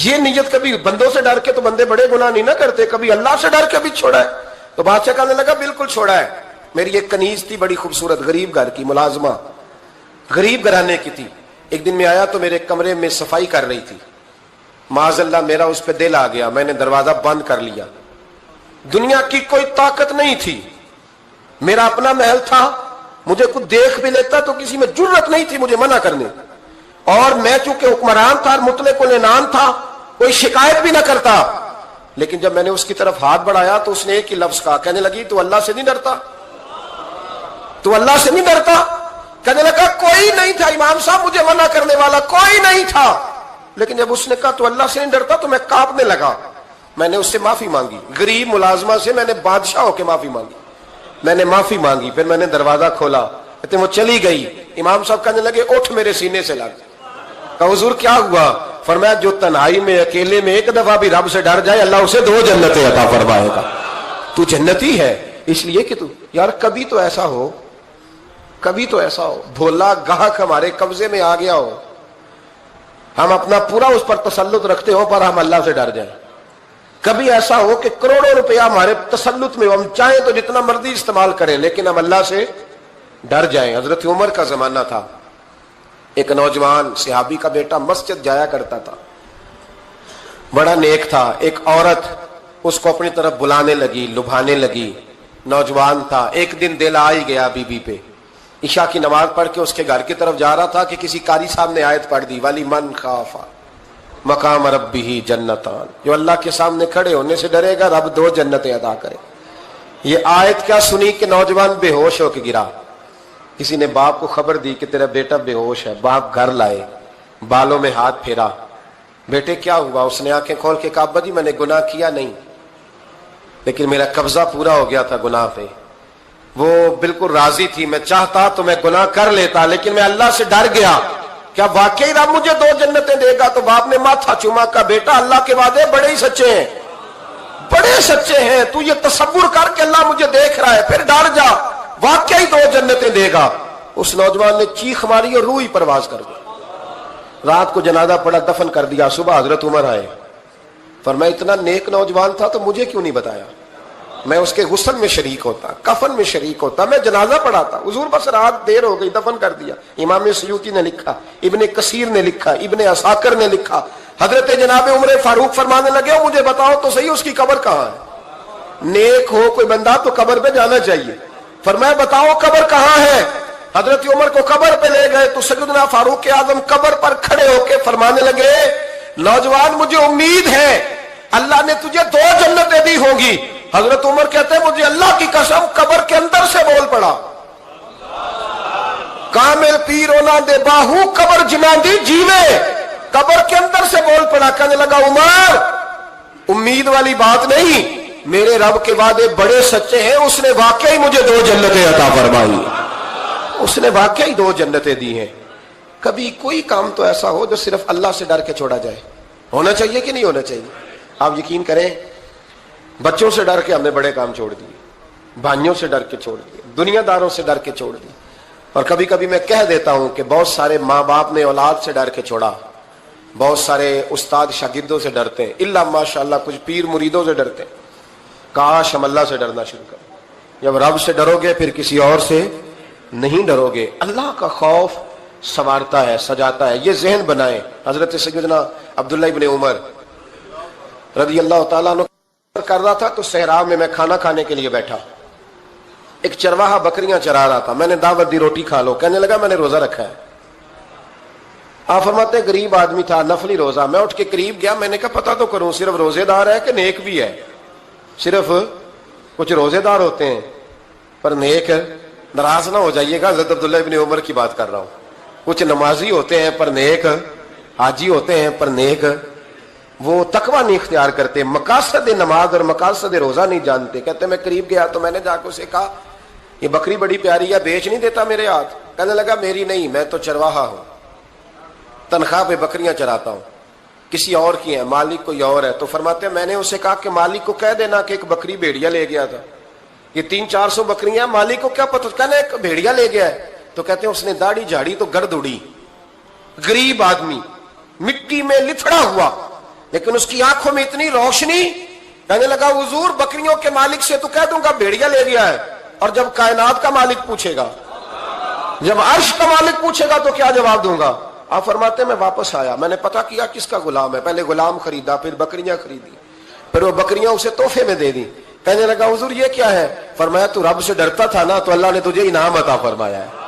یہ نیت کبھی بندوں سے ڈر کے تو بندے بڑے گناہ نہیں نہ کرتے، کبھی اللہ سے ڈر کے بھی چھوڑا ہے؟ تو بادشاہ کہنے لگا بالکل چھوڑا ہے. میری ایک کنیز تھی بڑی خوبصورت، غریب گھر کی ملازمہ، غریب گھرانے کی تھی. ایک دن میں آیا تو میرے کمرے میں صفائی کر رہی تھی، معاذ اللہ میرا اس پہ دل آ گیا، میں نے دروازہ بند کر لیا. دنیا کی کوئی طاقت نہیں تھی، میرا اپنا محل تھا، مجھے کچھ دیکھ بھی لیتا تو کسی میں جرت نہیں تھی مجھے منع کرنے، اور میں چونکہ حکمران تھا، مطلق العنان تھا، کوئی شکایت بھی نہ کرتا. لیکن جب میں نے اس کی طرف ہاتھ بڑھایا تو اس نے ایک ہی لفظ کہا، کہنے لگی تو اللہ سے نہیں ڈرتا؟ تو اللہ سے نہیں ڈرتا؟ کہنے لگا کوئی نہیں تھا امام صاحب مجھے منع کرنے والا، کوئی نہیں تھا. لیکن جب اس نے کہا تو اللہ سے نہیں ڈرتا تو میں کانپنے لگا. میں نے اس سے معافی مانگی، غریب ملازمہ سے میں نے بادشاہ ہو کے معافی مانگی. میں نے معافی مانگی، پھر میں نے دروازہ کھولا، کہتے وہ چلی گئی. امام صاحب کہنے لگے اٹھ میرے سینے سے لگ. کہا حضور کیا ہوا؟ فرمایا جو تنہائی میں اکیلے میں ایک دفعہ بھی رب سے ڈر جائے اللہ اسے 2 جنتیں عطا فرمائے گا. تو جنتی ہے اس لیے کہ تو یار کبھی تو ایسا ہو، کبھی تو ایسا ہو بھولا گاہک ہمارے قبضے میں آ گیا ہو، ہم اپنا پورا اس پر تسلط رکھتے ہو پر ہم اللہ سے ڈر جائیں. کبھی ایسا ہو کہ کروڑوں روپیہ ہمارے تسلط میں، ہم چاہیں تو جتنا مرضی استعمال کریں لیکن ہم اللہ سے ڈر جائیں. حضرت عمر کا زمانہ تھا، ایک نوجوان صحابی کا بیٹا مسجد جایا کرتا تھا، بڑا نیک تھا. ایک عورت اس کو اپنی طرف بلانے لگی، لبھانے لگی. نوجوان تھا، ایک دن دل آ ہی گیا بی بی پہ. عشاء کی نماز پڑھ کے اس کے گھر کی طرف جا رہا تھا کہ کسی قاری صاحب نے آیت پڑھ دی، ولی من خاف مقام ربہ جنتان، جو اللہ کے سامنے کھڑے ہونے سے ڈرے گا رب 2 جنتیں عطا کرے. یہ آیت کیا سنی کہ نوجوان بے ہوش ہو کے گرا. کسی نے باپ کو خبر دی کہ تیرا بیٹا بے ہوش ہے. باپ گھر لائے، بالوں میں ہاتھ پھیرا، بیٹے کیا ہوا؟ اس نے آنکھیں کھول کے کہا ابا جی میں نے گناہ کیا نہیں، لیکن میرا قبضہ پورا ہو گیا تھا گناہ پہ. وہ بالکل راضی تھی، میں چاہتا تو میں گناہ کر لیتا لیکن میں اللہ سے ڈر گیا. کیا واقعی رب مجھے 2 جنتیں دے گا؟ تو باپ نے ماتھا چوما کا بیٹا اللہ کے وعدے بڑے ہی سچے ہیں، بڑے سچے ہیں. تو یہ تصور کر کے اللہ مجھے دیکھ رہا ہے، پھر ڈر جا، واقعی 2 جنتیں دے گا. اس نوجوان نے چیخ ماری اور روح ہی پرواز کر گئی. رات کو جنازہ پڑا، دفن کر دیا. صبح حضرت عمر آئے، فرمایا اتنا نیک نوجوان تھا تو مجھے کیوں نہیں بتایا؟ میں اس کے غسل میں شریک ہوتا، کفن میں شریک ہوتا، میں جنازہ پڑھاتا. حضور بس رات دیر ہو گئی، دفن کر دیا. امام سیوطی نے لکھا، ابن کثیر نے لکھا، ابن عساکر نے لکھا. حضرت جناب عمر فاروق فرمانے لگے مجھے بتاؤ تو صحیح اس کی قبر کہاں ہے؟ نیک ہو کوئی بندہ تو قبر پہ جانا چاہیے. فرمایا بتاؤ قبر کہاں ہے؟ حضرت عمر کو قبر پہ لے گئے تو سیدنا فاروق اعظم قبر پر کھڑے ہو کے فرمانے لگے نوجوان مجھے امید ہے اللہ نے تجھے 2 جنتیں دی ہوں گی، حضرت عمر کہتے ہیں مجھے اللہ کی قسم قبر کے اندر سے بول پڑا، کامل پیر ہونا دے باہو قبر جنا دی جیوے، قبر کے اندر سے بول پڑا، کہنے لگا عمر امید والی بات نہیں، میرے رب کے وعدے بڑے سچے ہیں، اس نے واقعی مجھے 2 جنتیں عطا فرمائی، اس نے واقعی 2 جنتیں دی ہیں۔ کبھی کوئی کام تو ایسا ہو جو صرف اللہ سے ڈر کے چھوڑا جائے، ہونا چاہیے کہ نہیں ہونا چاہیے؟ آپ یقین کریں بچوں سے ڈر کے ہم نے بڑے کام چھوڑ دیے، بھائیوں سے ڈر کے چھوڑ دیے، دنیا داروں سے ڈر کے چھوڑ دیے، اور کبھی کبھی میں کہہ دیتا ہوں کہ بہت سارے ماں باپ نے اولاد سے ڈر کے چھوڑا، بہت سارے استاد شاگردوں سے ڈرتے ہیں، الا ماشاءاللہ کچھ پیر مریدوں سے ڈرتے ہیں۔ کاش ہم اللہ سے ڈرنا شروع کریں، جب رب سے ڈرو گے پھر کسی اور سے نہیں ڈرو گے۔ اللہ کا خوف سنوارتا ہے، سجاتا ہے، یہ ذہن بنائیں۔ حضرت سیدنا عبداللہ ابن عمر رضی اللہ تعالیٰ عنہ کر رہا تھا تو صحرا میں کھانا کھانے کے لیے بیٹھا، ایک چرواہا بکریاں چرا رہا تھا، میں نے دعوت دی روٹی کھا لو، کہنے لگا میں نے روزہ رکھا ہے۔ آپ فرماتے ہیں غریب آدمی تھا، نفلی روزہ، میں اٹھ کے قریب گیا، میں نے کہا پتہ تو کروں صرف روزے دار ہے کہ نیک بھی ہے؟ صرف کچھ روزے دار ہوتے ہیں پر نیک، ناراض نہ ہو جائیے گا، حضرت عبداللہ ابن عمر کی بات کر رہا ہوں، کچھ نمازی ہوتے ہیں پر نیک، حاجی ہوتے ہیں پر نیک، وہ تقوی نہیں اختیار کرتے، مقاصد نماز اور مقاصد روزہ نہیں جانتے۔ کہتے میں قریب گیا تو میں نے جا کے اسے کہا یہ بکری بڑی پیاری ہے، بیچ نہیں دیتا میرے ہاتھ؟ کہنے لگا میری نہیں، میں تو چرواہا ہوں، تنخواہ پہ بکریاں چراتا ہوں، کسی اور کی ہے، مالک کوئی اور ہے۔ تو فرماتے ہیں میں نے اسے کہا کہ مالک کو کہہ دینا کہ ایک بکری بھیڑیا لے گیا تھا، یہ 300-400 بکریاں، مالک کو کیا پتہ، کہنے ایک بھیڑیا لے گیا ہے۔ تو کہتے ہیں اس نے داڑھی جھاڑی تو گرد اڑی، غریب آدمی مٹی میں لتھڑا ہوا، لیکن اس کی آنکھوں میں اتنی روشنی، کہنے لگا حضور بکریوں کے مالک سے تو کہہ دوں گا بھیڑیا لے گیا ہے، اور جب کائنات کا مالک پوچھے گا، جب عرش کا مالک پوچھے گا تو کیا جواب دوں گا؟ آپ فرماتے ہیں میں واپس آیا، میں نے پتا کیا کس کا غلام ہے، پہلے غلام خریدا، پھر بکریاں خریدی، پھر وہ بکریاں اسے تحفے میں دے دی۔ کہنے لگا حضور یہ کیا ہے؟ فرمایا تو رب سے ڈرتا تھا نا تو اللہ نے تجھے انعام عطا فرمایا ہے۔